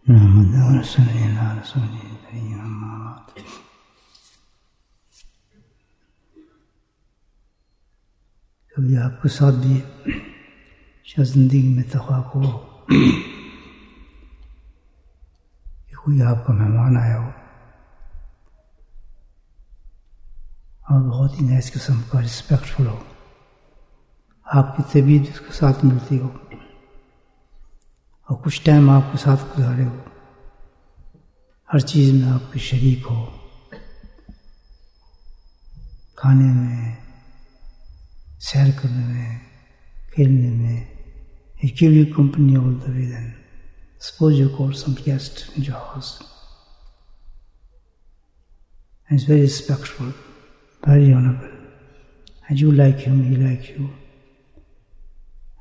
نحمده ونصلي على رسوله الكريم أما بعد. کبھی آپ کے ساتھ بھی شاید زندگی میں اتفاق ہو کہ کوئی آپ کا مہمان آیا ہو اور بہت ہی نیس قسم کا رسپیکٹفل ہو، آپ کی طبیعت اس کے ساتھ ملتی ہو اور کچھ ٹائم آپ کے ساتھ گزارے ہو، ہر چیز میں آپ کے شریک ہو، کھانے میں، سیر کرنے میں، کھیلنے میں. He give you company all the way. Then suppose you call some guest in your house and he's very respectful, very honorable, and you like him, he like you,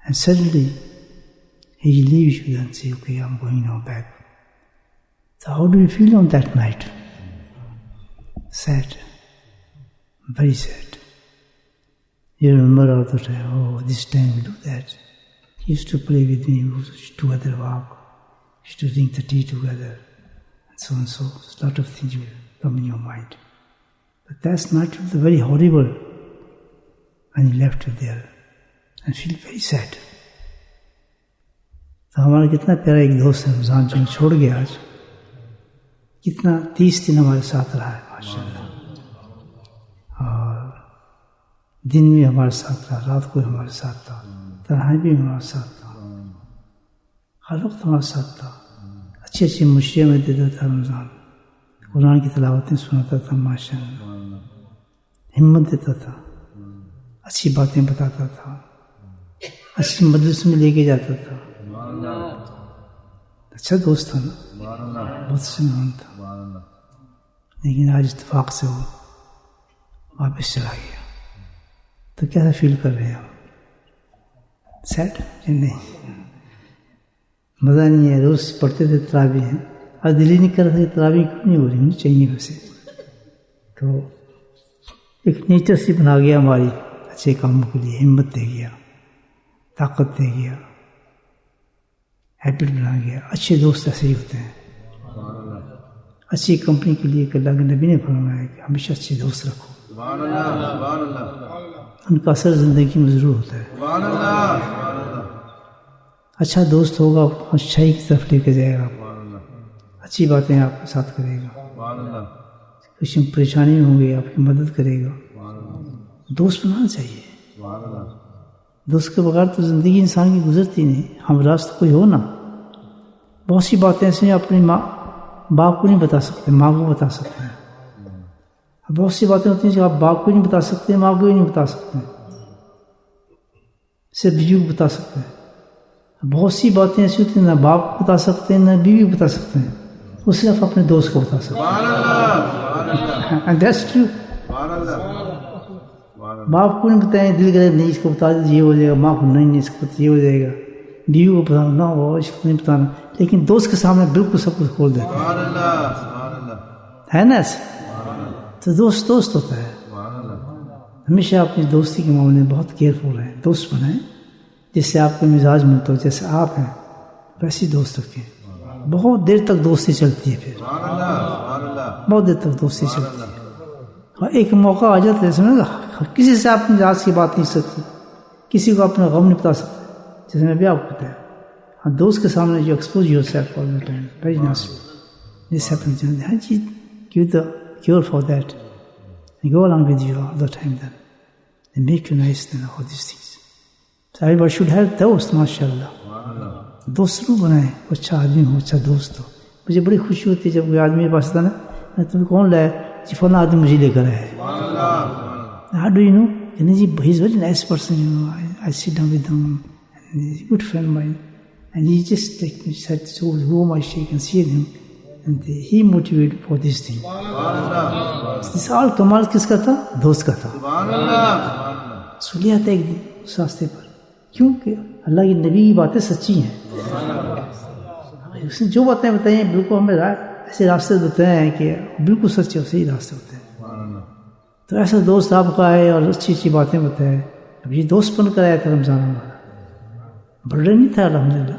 and suddenly he leaves you and say, okay, I'm going now back. So how do you feel on that night? Sad, very sad. You remember all the time, oh, this time we do that. He used to play with me, we used to together walk, used to drink the tea together, and so and so. A lot of things will come in your mind. But that's not very horrible when you left it there and feel very sad. تو ہمارا کتنا پیارا ایک دوست ہے رمضان جو چھوڑ گیا آج، کتنا 30 دن ہمارے ساتھ رہا ہے ماشاء اللہ، اور دن میں ہمارے ساتھ رہا، رات کو ہمارے ساتھ تھا، تنہائی بھی ہمارے ساتھ تھا، ہر وقت ہمارے ساتھ تھا. اچھی اچھی مشریاں میں دیتا تھا رمضان، قرآن کی تلاوتیں سناتا تھا ماشاء اللہ، ہمت دیتا تھا، اچھی باتیں بتاتا تھا، اچھی مجلس میں لے کے جاتا تھا. اچھا دوست تھا نا، بہت سنان تھا، لیکن آج اتفاق سے وہ واپس چلا گیا. تو کیسا فیل کر رہے ہیں آپ؟ سیٹ یا نہیں؟ مزہ نہیں ہے. روز پڑھتے تھے تراویح ہیں، آج دل ہی نہیں کر رہا تھا تراویح کیوں نہیں ہو رہی، ہونی چاہیے ویسے. تو ایک نیچر سی بنا گیا ہماری اچھے کاموں کے لیے، ہمت دے گیا، طاقت دے گیا، ہیبٹ بنا گیا. اچھے دوست ایسے ہی ہوتے ہیں. اچھی کمپنی کے لیے کہ اللہ کے نبی نے فرمایا ہے کہ ہمیشہ اچھے دوست رکھو، ان کا اثر زندگی میں ضرور ہوتا ہے. اچھا دوست ہوگا، اچھائی کی طرف لے کے جائے گا، اچھی باتیں آپ کے ساتھ کرے گا، کسی پریشانی میں ہوں گے آپ کی مدد کرے گا. دوست بنانا چاہیے. دوست کے بغیر تو زندگی انسان کی گزرتی نہیں. ہم راست کوئی ہو نا، بہت سی باتیں ایسے اپنی ماں باپ کو نہیں بتا سکتے، ماں کو بتا سکتے ہیں. بہت سی باتیں ہوتی ہیں جو آپ باپ کو نہیں بتا سکتے، ماں کو بھی نہیں بتا سکتے، صرف بیوی کو بتا سکتے ہیں. بہت سی باتیں ایسی ہوتی ہیں نہ باپ کو بتا سکتے ہیں نہ بیوی کو بتا سکتے ہیں، وہ صرف اپنے دوست کو بتا سکتے ہیں. And that's true. باپ کو نہیں بتائیں، دل کرے نہیں اس کو بتا دیجیے، یہ ہو جائے گا. ماں کو نہیں اس کو یہ ہو جائے گا. بیوی کو بتانا نہ ہو، اس کو نہیں بتانا. لیکن دوست کے سامنے بالکل سب کچھ کھول دیتے ہے نا ایسے. تو دوست ہوتا ہے. ہمیشہ اپنی دوستی کے معاملے میں بہت کیئرفل رہیں. دوست بنائیں جس سے آپ کا مزاج ملتا ہو، جیسے آپ ہیں ویسی دوست رکھیں. بہت دیر تک دوستی چلتی ہے، پھر بہت دیر تک دوستی چلتی ہے. اور ایک موقع آ جاتا ہے سمجھ گا، کسی سے آپ اپنی ذات کی بات نہیں سکتے، کسی کو اپنا غم نہیں بتا سکتے، جیسے میں بھی آپ کو بتایا. ہاں دوست کے سامنے جو expose yourself all the time, very nice. This happens, ہر چیز give the cure for that. They go along with you all the time then. They make you nice then, all these things. So everybody should have دوست ماشاءاللہ. دوست ضرور بنائیں، اچھا آدمی ہو، اچھا دوست ہو. مجھے بڑی خوشی ہوتی ہے جب کوئی آدمی میرے پاس آتا نا، میں تمہیں کون لایا جی؟ فلاں آدمی مجھے لے کر آیا ہے. How do you know? G he is very nice person, you know. I sit down with him and he is a good friend of mine. And he just said, so whom I shake and see him. And he motivated for this thing. This all کمال کس کا تھا؟ دوست کا تھا. سلیا تھا ایک دن اس راستے پر، کیونکہ اللہ کی نبی کی باتیں سچی ہیں. اس نے جو باتیں بتائی ہیں بالکل ہمیں ایسے راستے بتائے ہیں کہ بالکل سچے اور صحیح راستے ہوتے ہیں. تو ایسا دوست آپ کا ہے اور اچھی اچھی باتیں بتائے. اب یہ دوست بن کر آیا تھا رمضان ہمارا، برڈن نہیں تھا الحمدللہ.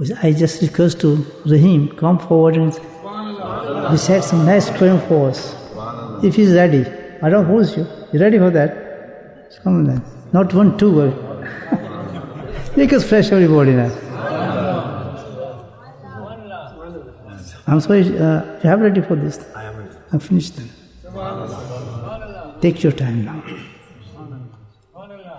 I just request to Rahim, come forward and recite some nice poem for us. If he's ready. I don't force you. You ready for that? Come on then. Not 1, 2 words. Make us fresh everybody now. I'm sorry, you have ready for this? I am ready. I'm finished then. Take your time now.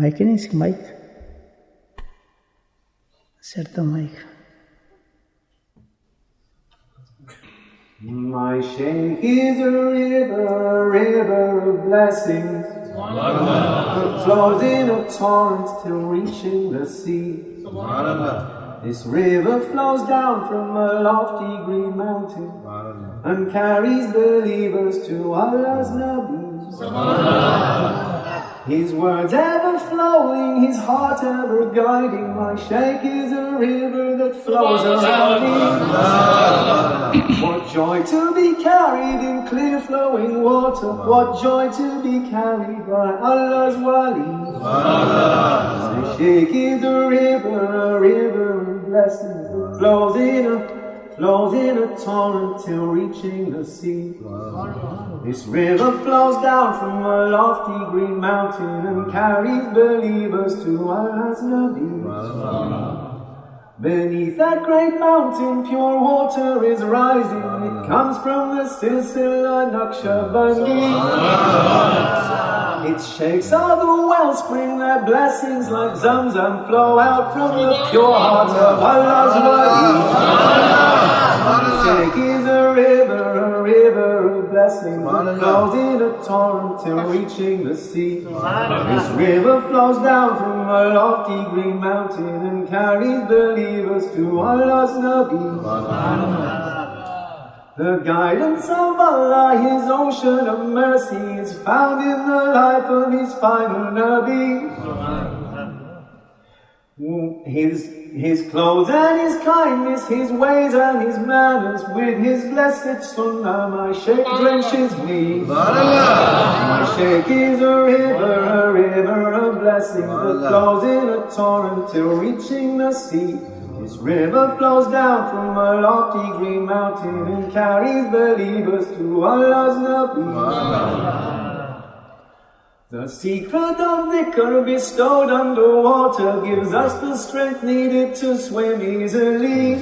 Mic is mic. Set the mic. My shaykh is a river of blessings, that flows in a torrent till reaching the sea. This river flows down from a lofty green mountain and carries believers to Allah's Nabi. His words ever flowing, his heart ever guiding. My shaykh is a river that flows around me. What joy to be carried in clear flowing water. What joy to be carried by Allah's wali. My shaykh is a river of blessings that flows in a torrent till reaching the sea. This river flows down from a lofty green mountain and carries believers to Allah's Nabi. Beneath that great mountain pure water is rising. It comes from the Silsila Naqshbandi. Its sheikhs are the wellspring, their blessings like Zamzam flow out from the pure heart of Allah's wali. Shaykh is a river of blessings that flows in a torrent till reaching the sea. This river flows down from a lofty green mountain and carries believers to Allah's Nabi. The guidance of Allah, His ocean of mercy, is found in the life of His final Nabi. His clothes and His kindness, His ways and His manners, with His blessed sunnah, my shaykh drenches me. My shaykh is a river of blessings that flows in a torrent till reaching the sea. This river flows down from a lofty green mountain and carries believers to Allah's Nabi. The secret of dhikr bestowed underwater gives us the strength needed to swim easily.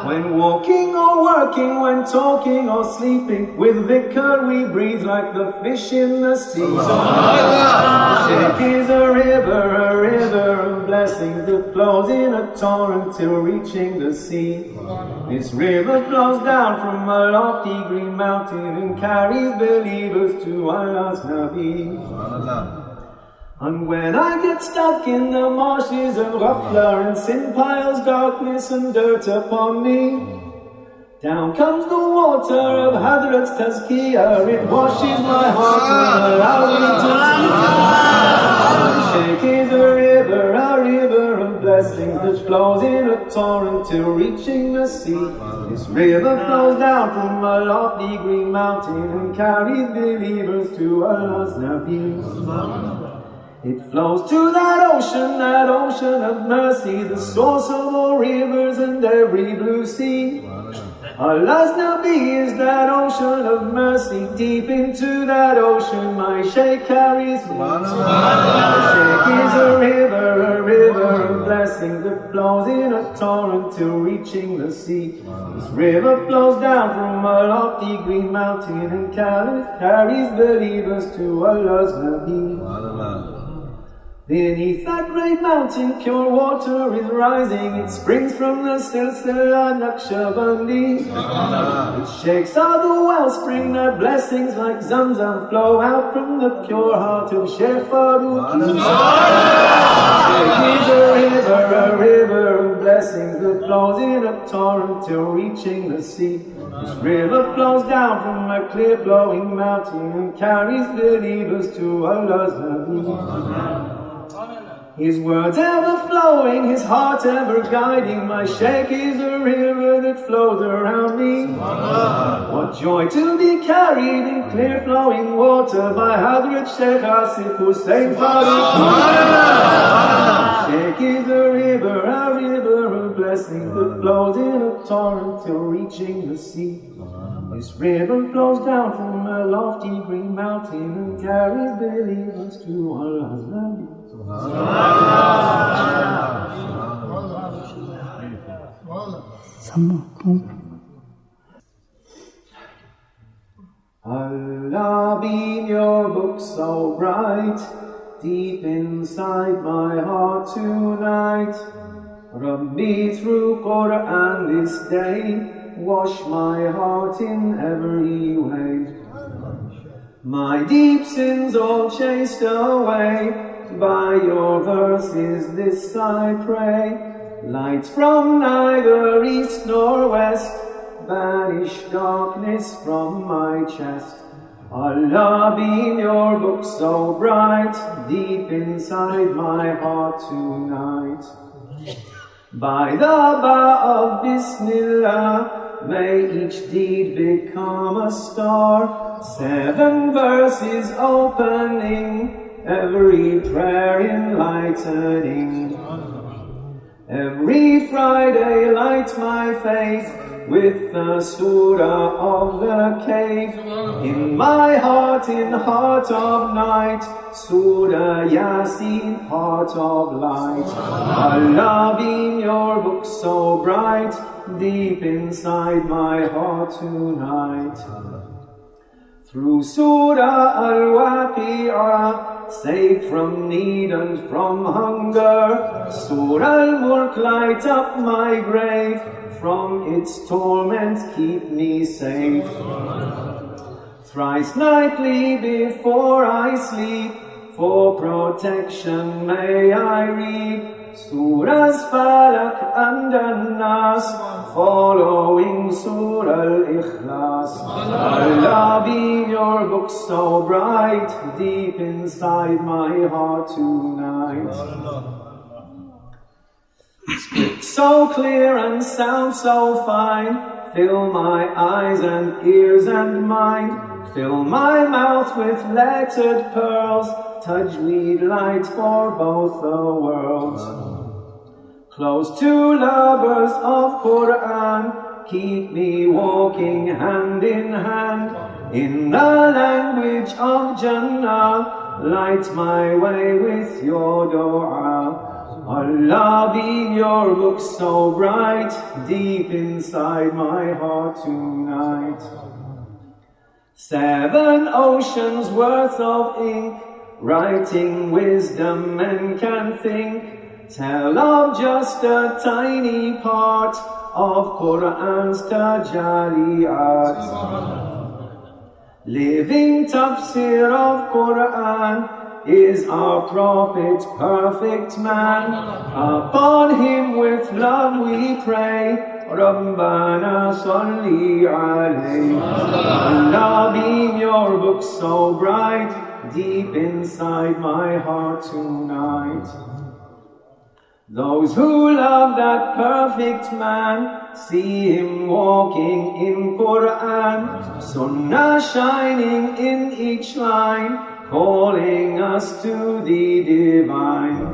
When walking or working, when talking or sleeping, with dhikr we breathe like the fish in the sea. Shaykh is a river of blessings that flows in a torrent till reaching the sea. This river flows down from a lofty green mountain and carries believers to Allah's Nabi. And when I get stuck in the marshes of ghafla and sin piles darkness and dirt upon me, down comes the water of Hadrat's Tazkiyah. It washes my heart and allows me to see. Shaykh is a river of blessings that flows in a torrent till reaching the sea. This river flows down from a lofty green mountain and carries believers to Allah's Nabi. It flows to that ocean of mercy, the source of all rivers and every blue sea. Allah's Nabi is that ocean of mercy. Deep into that ocean my shaykh carries me. My shaykh is a river of blessings that flows in a torrent till reaching the sea. This river flows down from a lofty green mountain and carries believers to Allah's Nabi. Beneath that great mountain, pure water is rising. It springs from the Silsila Naqshbandi. It shakes out the wellspring, that blessings like Zamzam flow out from the pure heart of Sheikh Farooqi. Sheikh is a river of blessings that flows in a torrent till reaching the sea. This river flows down from a clear flowing mountain and carries believers to Allah's Nabi. His words ever flowing, his heart ever guiding. My Shaykh is a river that flows around me. What joy to be carried in clear flowing water by Hazrat Shaykh Asif Hussain Farooqi. Shaykh is a river of blessings that flows in a torrent till reaching the sea. This river flows down from a lofty green mountain and carries believers to Allah's Nabi. Allah, be your book so bright, deep inside my heart tonight. Rabbi, through Quran this day, wash my heart in every way. My deep sins all chased away, by your verses this I pray. Light from neither east nor west, banish darkness from my chest. Allah, beam your book so bright, deep inside my heart tonight. By the Ba of Bismillah, may each deed become a star. 7 verses opening, every prayer enlightening. Every Friday light my faith with the surah of the cave. In my heart, in heart of night, Surah Yasin, heart of light. Allah, beam your book so bright, deep inside my heart tonight. Through Surah Al-Waqi'ah, saved from need and from hunger. Surah Al-Mulk, light up my grave, from its torment keep me safe. Thrice nightly before I sleep, for protection may I read Surahs Falak and An-Nas, following Surah Al-Ikhlas. Allah, be your book so bright, deep inside my heart tonight. Script so clear and sound so fine, fill my eyes and ears and mind. Fill my mouth with lettered pearls, tajweed light for both the worlds. Close to lovers of Quran, keep me walking hand in hand. In the language of Jannah, light my way with your dua. Allah, be your book so bright, deep inside my heart tonight. 7 oceans worth of ink, writing wisdom men can think. Tell of just a tiny part of Quran's tajaliyat. Living tafsir of Quran is our prophet, perfect man. Upon him with love we pray, Rabbana salli alayhi. Allah, beam your book so bright, deep inside my heart tonight. Those who love that perfect man, see him walking in Quran, Sunnah shining in each line, calling us to the divine.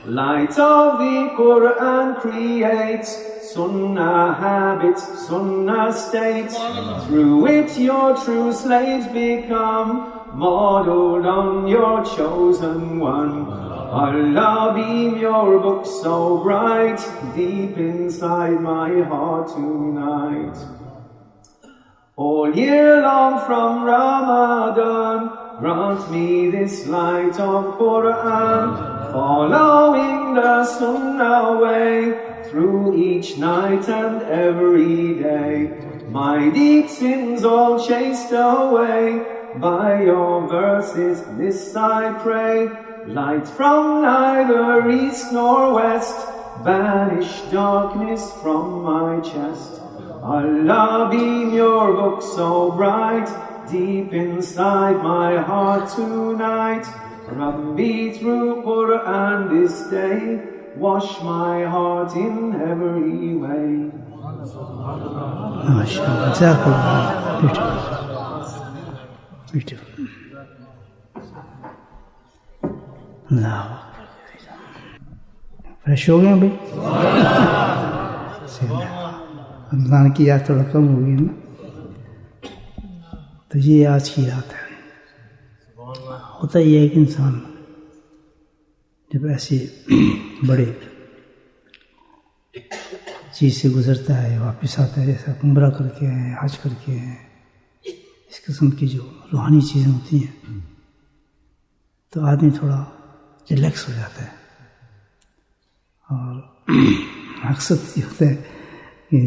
Light of the Quran creates Sunnah habits, Sunnah states. Through it your true slaves become, modeled on your chosen one. Allah, beam your book so bright, deep inside my heart tonight. All year long from Ramadan, grant me this light of Quran, following the Sunnah way through each night and every day. My deep sins all chased away by your verses, this I pray. Light from neither east nor west, banish darkness from my chest. Allah, beam your book so bright deep inside my heart tonight. Rabbi, through Quran this day, wash my heart in every way. MashaAllah, Jazakallah. Beautiful. Beautiful. Allah fresh ہو گئے بھائی. رمضان کی یاد تھوڑا کم ہو گئی نا. تو یہ آج کی رات ہے. ہوتا یہ ہے کہ انسان جب ایسے بڑے چیز سے گزرتا ہے واپس آتا ہے، جیسا عمرہ کر کے آئے، حج کر کے آئے، اس قسم کی جو روحانی چیزیں ہوتی ہیں تو آدمی تھوڑا ریلیکس ہو جاتا ہے. اور مقصد یہ ہوتا ہے کہ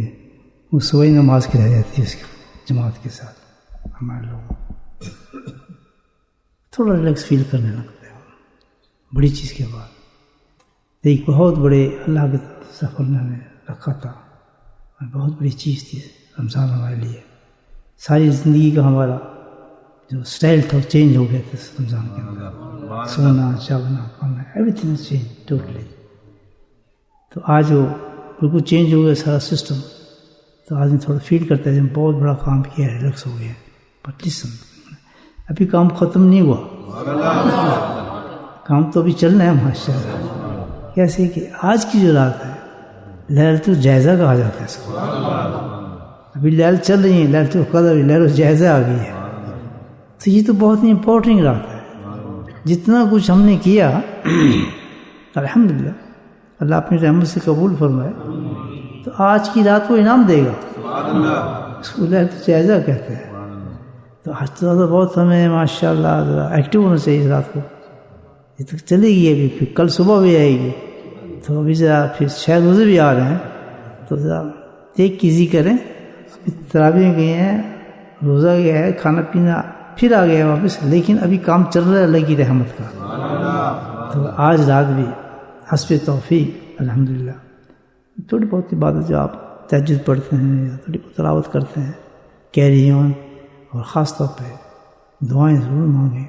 وہ صبح نماز کی رہ جاتی ہے اس کی جماعت کے ساتھ. ہمارے لوگ تھوڑا ریلیکس فیل کرنے لگتے ہیں بڑی چیز کے بعد. ایک بہت بڑے اللہ کے سفر نے ہمیں رکھا تھا، بہت بڑی چیز تھی رمضان ہمارے لیے. ساری زندگی کا ہمارا جو سٹائل تھا وہ چینج ہو گیا تھا رمضان کے اندر. سونا چاونا کھانا every thing is change totally. تو آج وہ بالکل چینج ہو گیا سارا سسٹم. تو آدمی تھوڑا فیل کرتا ہے جب بہت بڑا کام کیا ہے، ریلیکس ہو گیا. بٹ لسن، ابھی کام ختم نہیں ہوا، کام تو ابھی چلنا ہے ماشاء اللہ. کیسے کہ آج کی جو رات ہے لیلۃ الجائزہ کہا جاتا ہے اس کو. ابھی لیل چل رہی ہیں، لیلۃ القدر، لیلۃ الجائزہ آ گئی ہے. تو یہ تو بہت ہی امپورٹنٹ رات ہے. جتنا کچھ ہم نے کیا الحمدللہ اللہ اپنی رحمت سے قبول فرمائے. تو آج کی رات کو انعام دے گا، اس کو لیلۃ الجائزہ کہتے ہیں. تو آج تو بہت ہمیں ماشاء اللہ ذرا ایکٹیو ہونا چاہیے. اس رات کو یہ تک چلے گی ابھی، پھر کل صبح بھی آئے گی. تو ابھی ذرا پھر شاید روزے بھی آ رہے ہیں، تو ذرا ٹیک ایزی کریں. ابھی تراویح گئے ہیں، روزہ گیا ہے، کھانا پینا پھر آ گیا واپس، لیکن ابھی کام چل رہا ہے اللہ کی رحمت کا. تو آج رات بھی حسب توفیق الحمدللہ تھوڑی بہت عبادت جو آپ تہجد پڑھتے ہیں یا تھوڑی بہت تلاوت کرتے ہیں، کیری آن. اور خاص طور پہ دعائیں ضرور مانگیں.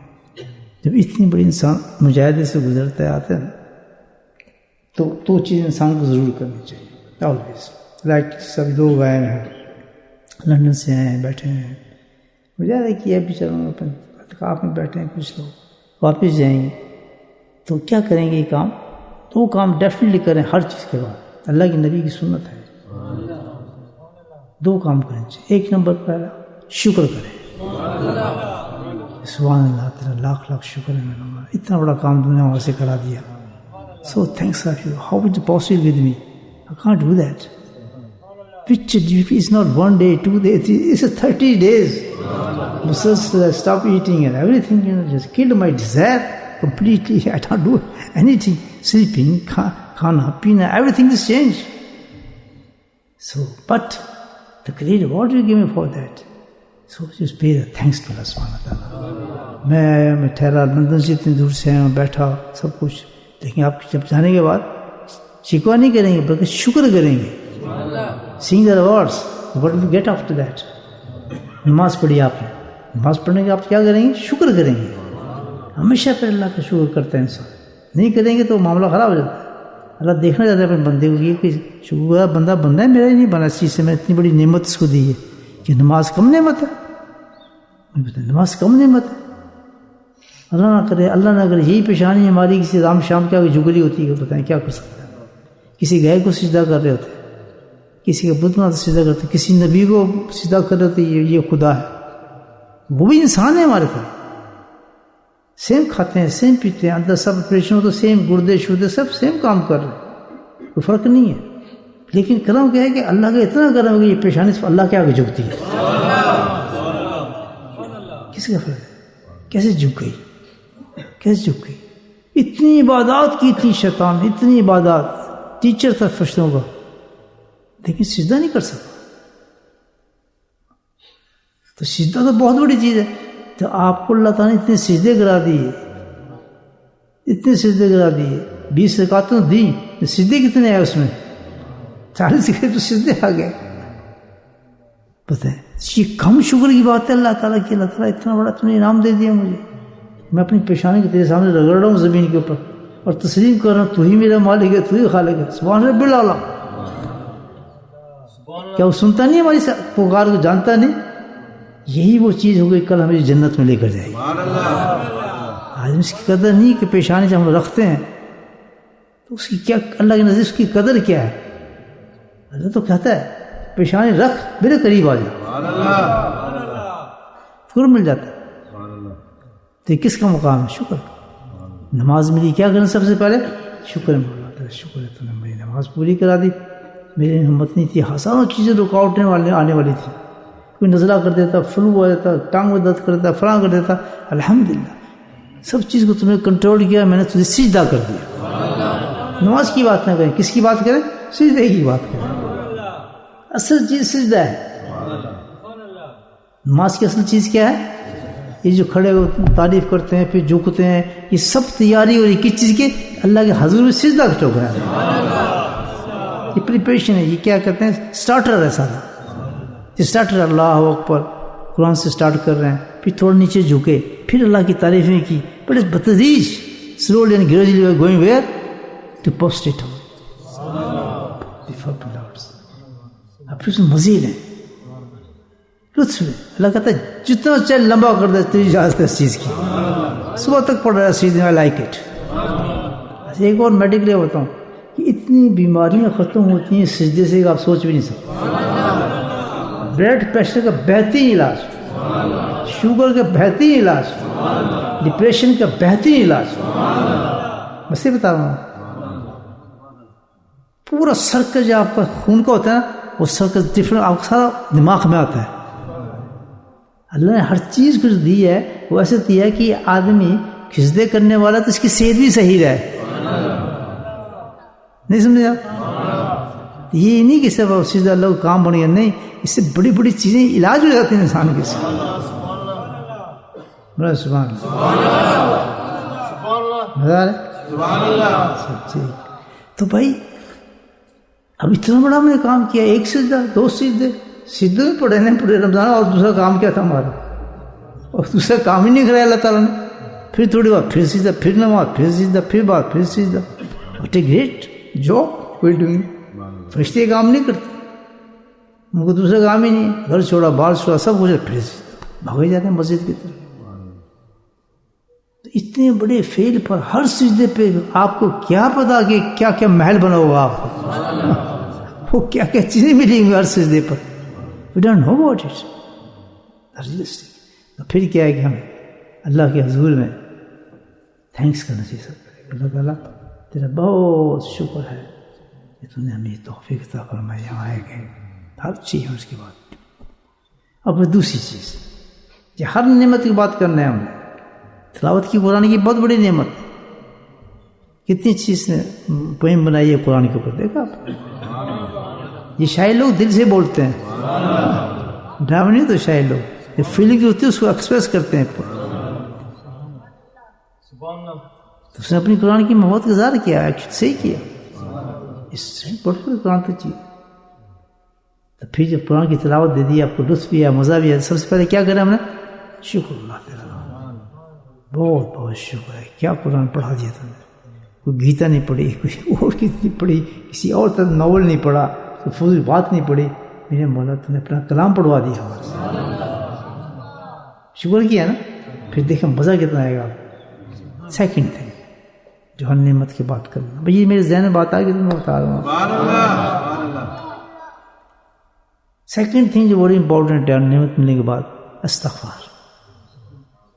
جب اتنی بڑی انسان مجاہدے سے گزرتا ہے آتا ہے تو چیز انسان کو ضرور کرنی چاہیے آلویز. لائک سب لوگ آئے ہیں لندن سے آئے ہیں، بیٹھے ہیں، مجاہدہ کیا بھی، چلو اپنے اعتکاف میں بیٹھے ہیں. کچھ لوگ واپس جائیں گے تو کیا کریں گے؟ یہ کام تو وہ کام ڈیفینیٹلی کریں ہر چیز کے بعد. اللہ کی نبی کی سنت ہے. دو کام کریں چاہیے. ایک نمبر پہلا شکر کریں. سبحان اللہ، تیرا لاکھ لاکھ شکر ہے میرا، اتنا بڑا کام تم نے وہاں سے کرا دیا. So thanks of you. How is it possible with me? I can't do that. Which is not 1 day, 2 days, it's 30 days. Muscles stop eating and everything, just killed my desire completely. I don't do anything. Sleeping, khana, pina, everything is changed. So, but the great reward you give me for that. So just pay the thanks to Allah subhanahu wa ta'ala. میں ٹھہرا London سے اتنی دور سے آیا، بیٹھا سب کچھ، لیکن آپ جب جانے کے بعد شکوہ نہیں کریں گے بلکہ شکر کریں گے. Seeing the rewards what we get after that. نماز پڑھی آپ نے، نماز پڑھنے کے آپ کیا کریں گے؟ شکر کریں گے. ہمیشہ پھر اللہ کا شکر کرتا ہے انسان. نہیں کریں گے تو معاملہ خراب ہو جاتا ہے. اللہ دیکھنا چاہتا ہے اپنے بندے کو، یہ کوئی شکر بندہ بننا ہے میرا ہی نہیں بنا اس چیز سے. میں اتنی بڑی نعمت اس کو دی ہے کہ نماز کم نعمت ہے. نماز کم نعمت ہے. اللہ نہ کرے، اللہ نہ کرے یہی پیشانی ہماری کسی رام شام کیا جگلی ہوتی ہے، بتائیں کیا کر سکتے ہیں. کسی گائے کو سجدہ کر رہے ہوتے، کسی کا بت بنا سجدہ کرتے، کسی نبی کو سجدہ کر رہے ہوتے، یہ خدا ہے. وہ بھی انسان ہے ہمارے ساتھ. سیم کھاتے ہیں، سیم پیتے ہیں، اندر سب آپریشن ہو تو سیم گردے شردے سب سیم کام کر رہے ہیں، کوئی فرق نہیں ہے. لیکن کرم کیا ہے کہ اللہ کا اتنا کرم ہے کہ یہ پیشانی صرف اللہ کے آگے جھکتی ہے. کس کا فرق ہے؟ کیسے جھک گئی, کیسے جھک گئی. اتنی عبادات کی تھی شیطان, اتنی عبادات, ٹیچر تھا فرشتوں کا, لیکن سجدہ نہیں کر سکتا. تو سجدہ تو بہت بڑی چیز ہے. تو آپ کو اللہ تعالیٰ نے اتنے سجدے کرا دیے, اتنے سجدے کرا دیے. 20 رکعتیں دی, سجدے کتنے آئے اس میں؟ 40 کے تو سجدے آ گئے. پتہ ہے یہ کم شکر کی بات ہے اللہ تعالیٰ کی. اللہ تعالیٰ اتنا بڑا تم نے انعام دے دیا مجھے, میں اپنی پیشانی کے تیرے سامنے رگڑ رہا ہوں زمین کے اوپر اور تسلیم کر رہا ہوں تو ہی میرا مالک ہے, تو ہی خالق ہے. سبحان رب العالی. کیا وہ سنتا نہیں ہماری پکار کو, جانتا نہیں؟ یہی وہ چیز ہو گئی کل ہمیں جنت میں لے کر جائے گی. آج اس کی قدر نہیں کہ پیشانی سے ہم رکھتے ہیں تو اس کی کیا, اللہ کی نظر اس کی قدر کیا ہے؟ اللہ تو کہتا ہے پیشانی رکھ میرے قریب آ جا, فکر مل جاتا ہے. تو کس کا مقام ہے؟ شکر. نماز ملی, کیا کرنا سب سے پہلے؟ شکر مولا, شکر ہے تو نے میری نماز پوری کرا دی. میری ہمت نہیں تھی, ہزاروں چیزیں رکاوٹیں آنے والی تھی. کوئی نزلہ کر دیتا, فلو ہو جاتا, ٹانگ میں درد کر دیتا, فلاں کر دیتا. الحمدللہ سب چیز کو تم نے کنٹرول کیا, میں نے تجھے سجدہ کر دیا. نماز کی بات نہ کریں, کس کی بات کریں؟ سجدے کی بات کریں. اصل چیز سجدہ ہے. نماز کی اصل چیز کیا ہے؟ یہ جو کھڑے ہو تعریف کرتے ہیں پھر جھکتے ہیں, یہ سب تیاری ہو رہی کس چیز کی؟ اللہ کے حضور میں سجدہ کٹو گیا. یہ پریپریشن ہے. یہ کیا کہتے ہیں؟ سٹارٹر ہے سارا. یہ سٹارٹر اللہ اکبر قرآن سے سٹارٹ کر رہے ہیں, پھر تھوڑا نیچے جھکے, پھر اللہ کی تعریفیں کی, بڑے بتدریج slowly and gradually going where to post. پھر اس میں مزید ہے لطف میں. اللہ کہتا ہے جتنا چل لمبا کر دے تیری اجازت ہے اس چیز کی. صبح تک پڑھ رہا ہے سیدھے, میں لائک اٹ. ایک اور میڈیکلی بتاؤں کہ اتنی بیماریاں ختم ہوتی ہیں سجدے سے کہ آپ سوچ بھی نہیں سکتے. بلڈ پریشر کا بہترین علاج, شوگر کا بہترین علاج, ڈپریشن کا بہترین علاج, بس یہ بتا رہا ہوں. پورا سرکل جو آپ کا خون کا ہوتا ہے نا, وہ سرکل ڈفرنٹ آپ کا سارا دماغ میں آتا ہے. اللہ نے ہر چیز کچھ دی ہے, وہ ایسے دیا ہے کہ آدمی سجدے کرنے والا تو اس کی صحت بھی صحیح رہے. نہیں سمجھے آپ؟ یہ نہیں کہ صرف سجدہ اللہ کو کام بن گیا, نہیں, اس سے بڑی بڑی چیزیں علاج ہو جاتی ہیں انسان کے. سبحان اللہ. تو بھائی اب اتنا بڑا ہم نے کام کیا, ایک سجدہ, 2 سجدے, سجدے میں پڑھے نہیں پورے رمضان, اور دوسرا کام کیا تھا ہمارا؟ اور دوسرا کام ہی نہیں کرایا اللہ تعالیٰ نے. پھر تھوڑی بات پھر سجدہ, پھر نماز, پھر سجدہ, پھر بات, پھر سجدہ. What a great job we doing. فرشتے کام نہیں کرتے, ان کو دوسرا کام ہی نہیں ہے, گھر چھوڑا, بال چھوڑا, سب کچھ, پھر بھاگے جاتے ہیں مسجد کی طرف. اتنے بڑے فیل پر ہر سجدے پہ آپ کو کیا پتا کہ کیا کیا محل بنا ہوا آپ کو, وہ کیا کیا چیزیں ملیں گی ہر سجدے پر. We don't know about it. پھر کیا ہے کہ ہمیں اللہ کے حضور میں تھینکس کرنا چاہیے. سب اللہ تعالیٰ تیرا بہت شکر ہے کہ تو نے ہمیں توفیق عطا فرمایا, یہاں آئے گئے, ہر چیز ہے اس کے بعد. اب دوسری چیز, یہ ہر نعمت کی بات کرنا ہے ہم نے. تلاوت کی قرآن کی بہت بڑی نعمت ہے. کتنی چیز نے پوئم بنائی ہے قرآن کے اوپر, دیکھا آپ؟ یہ شاعر لوگ دل سے بولتے ہیں, ڈرامہ نہیں. تو شاعر لوگ یہ فیلنگ جو ہوتی ہے اس کو ایکسپریس کرتے ہیں. تو اس نے اپنی قرآن کی محبت کا اظہار کیا, ایکشن صحیح کیا. اس سے بڑھ کر قرآن تو چاہیے. تو پھر جب قرآن کی تلاوت دے دی, آپ کو لطف بھی ہے, مزہ بھی ہے, سب سے پہلے کیا کریں ہم نے؟ شکر اللہ تعالیٰ, بہت بہت شکر ہے. کیا قرآن پڑھا دیا تم نے. کوئی گیتا نہیں پڑھی, کوئی اور کتنی پڑھی, کسی اور طرح ناول نہیں پڑھا, کوئی فضول بات نہیں پڑھی. میرے مولا تم نے اپنا کلام پڑھوا دیا ہمارے سے. شکر کیا نا. پھر دیکھیں مزہ کتنا آئے گا. سیکنڈ تھنگ جو ہر نعمت کی بات کرنا, بھائی یہ میرے ذہن میں بات آ گئی تو میں بتا رہا ہوں. سیکنڈ تھنگ جو بڑی امپورٹنٹ ہے نعمت ملنے کے بعد, استغفار.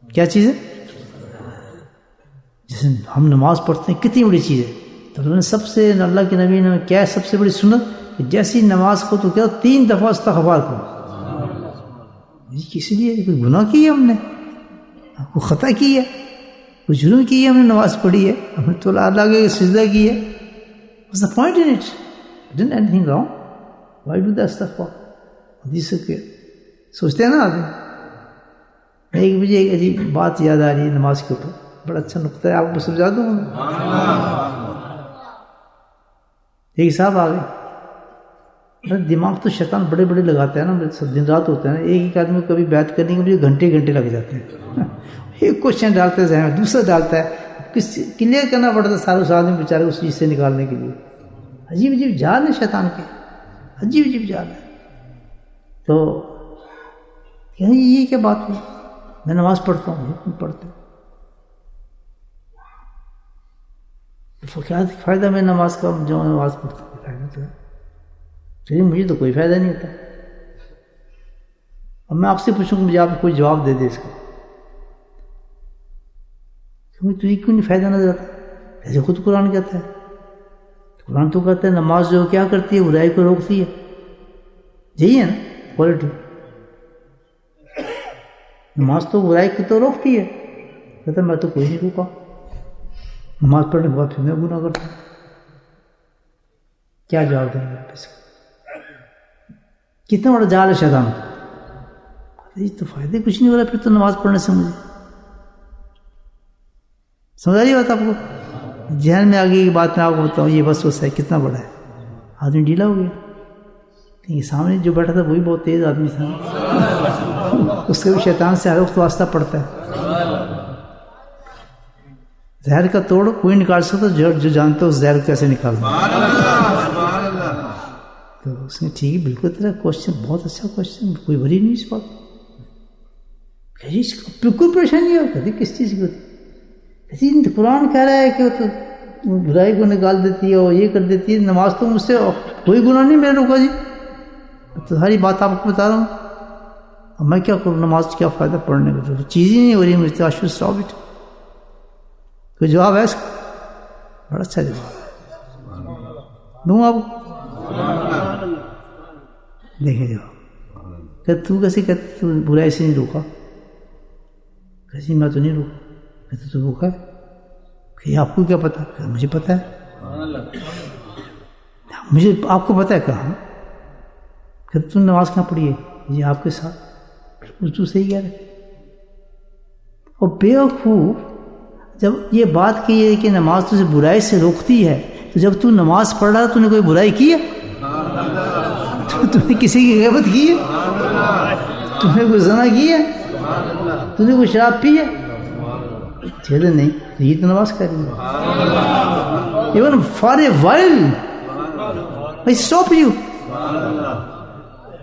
کیا چیز ہے؟ جیسے ہم نماز پڑھتے ہیں, کتنی بڑی چیز ہے. تو انہوں نے سب سے, اللہ کے نبی نے کیا ہے سب سے بڑی سنت, جیسی نماز کو تو کیا 3 دفعہ استغفار کرو. کسی لیے کوئی گناہ کیا ہم نے, کو خطا کی ہے، کوئی جرم کی ہے، ہم نے نماز پڑھی ہے، ہم نے تو اللہ کے سجدہ کی ہے. What's the point in it? Didn't anything wrong? Why do that stuff for? حدیث کے سوچتے ہیں نا آدمی. ایک مجھے ایک عجیب بات یاد آ رہی ہے نماز کے اوپر، بڑا اچھا نقطہ ہے، آپ کو سمجھا دوں میں. ایک صاحب آ گئے، دماغ تو شیطان بڑے بڑے لگاتا ہے نا، دن رات ہوتا ہے نا. ایک آدمی کو کبھی بیعت کرنے کے مجھے گھنٹے گھنٹے لگ جاتے ہیں. ایک کوشچن ڈالتا ہے ذہن میں، دوسرا ڈالتا ہے، کلیئر کرنا پڑتا ہے سارے آدمی بیچارے اس چیز سے نکالنے کے لیے. عجیب عجیب جال ہے شیطان کے، عجیب عجیب جال ہے. تو یہ کیا بات ہوئی؟ میں نماز پڑھتا ہوں، تم پڑھتے ہو، کیا فائدہ میں نماز کا؟ جو نماز پڑھتا ہوں فائدہ تو ہے، لیکن مجھے تو کوئی فائدہ نہیں ہوتا. اب میں آپ سے پوچھوں کہ مجھے آپ کوئی جواب دے دے اس کا، تجھے کیوں نہیں فائدہ نظر آتا؟ ایسے خود قرآن کہتا ہے، قرآن تو کہتا ہے نماز جو کیا کرتی ہے، برائی کو روکتی ہے. یہی ہے نا کوالٹی، نماز تو برائی کو تو روکتی ہے. کہتا ہے میں تو کوئی نہیں روکا، نماز پڑھنے کے بعد پھر میں گناہ کرتا ہوں. کیا جواب دیں گے آپ اس کو؟ کتنا بڑا جال ہے شیطان کا. یہ تو فائدے کچھ نہیں ہو رہا پھر تو نماز پڑھنے سے. مجھے سمجھ آ رہی بات آپ کو؟ ذہن میں آگے کی بات میں آپ کو بتاؤں، یہ بس ہے کتنا بڑا ہے. آدمی ڈھیلا ہو گیا. سامنے جو بیٹھا تھا وہی بہت تیز آدمی تھا، اس کے بھی شیطان سے ہر وقت واسطہ پڑتا ہے. زہر کا توڑ کوئی نکال سکتا، جو جانتا ہے اس زہر کو کیسے نکالنا. تو اس نے ٹھیک ہے، بالکل تیرا کوشچن بہت اچھا کوشچن، کوئی بری نہیں اس بات. بالکل پریشانی ہو کہتی کس چیز کی ہوتی؟ کہتی قرآن کہہ رہا ہے کہ تو برائی کو نکال دیتی ہے اور یہ کر دیتی ہے، نماز تو مجھ سے کوئی گناہ نہیں میں روکا جی. تو ساری بات آپ کو بتا رہا ہوں. اب میں کیا کروں؟ نماز کیا فائدہ پڑھنے کا؟ تو چیز ہی نہیں ہو رہی مجھے. Ashu stop it. کوئی جواب ہے اس کا؟ بڑا اچھا جواب ہے، دوں آپ کو؟ دیکھیں جواب. کہ تو کیسے کہتے تو برائی سے نہیں روکا؟ کیسے میں تو نہیں روکا. کہتے تو روکا ہے. کہ آپ کو کیا پتا؟ کہ مجھے پتا ہے. مجھے آپ کو پتا ہے کہاں؟ کہ تم نماز کہاں پڑھی ہے؟ یہ آپ کے ساتھ. بالکل تو صحیح کہہ رہے. اور بیوقوف جب یہ بات کی ہے کہ نماز تجھے برائی سے روکتی ہے، تو جب تو نماز پڑھ رہا تو نے کوئی برائی کی ہے؟ تو نے کسی کی غیبت کی ہے؟ تو نے کوئی زنا کی ہے؟ تو نے کوئی شراب پی ہے؟ چلے نہیں. تو یہ تو نماز کر رہی ہے. Even for a while I stop you.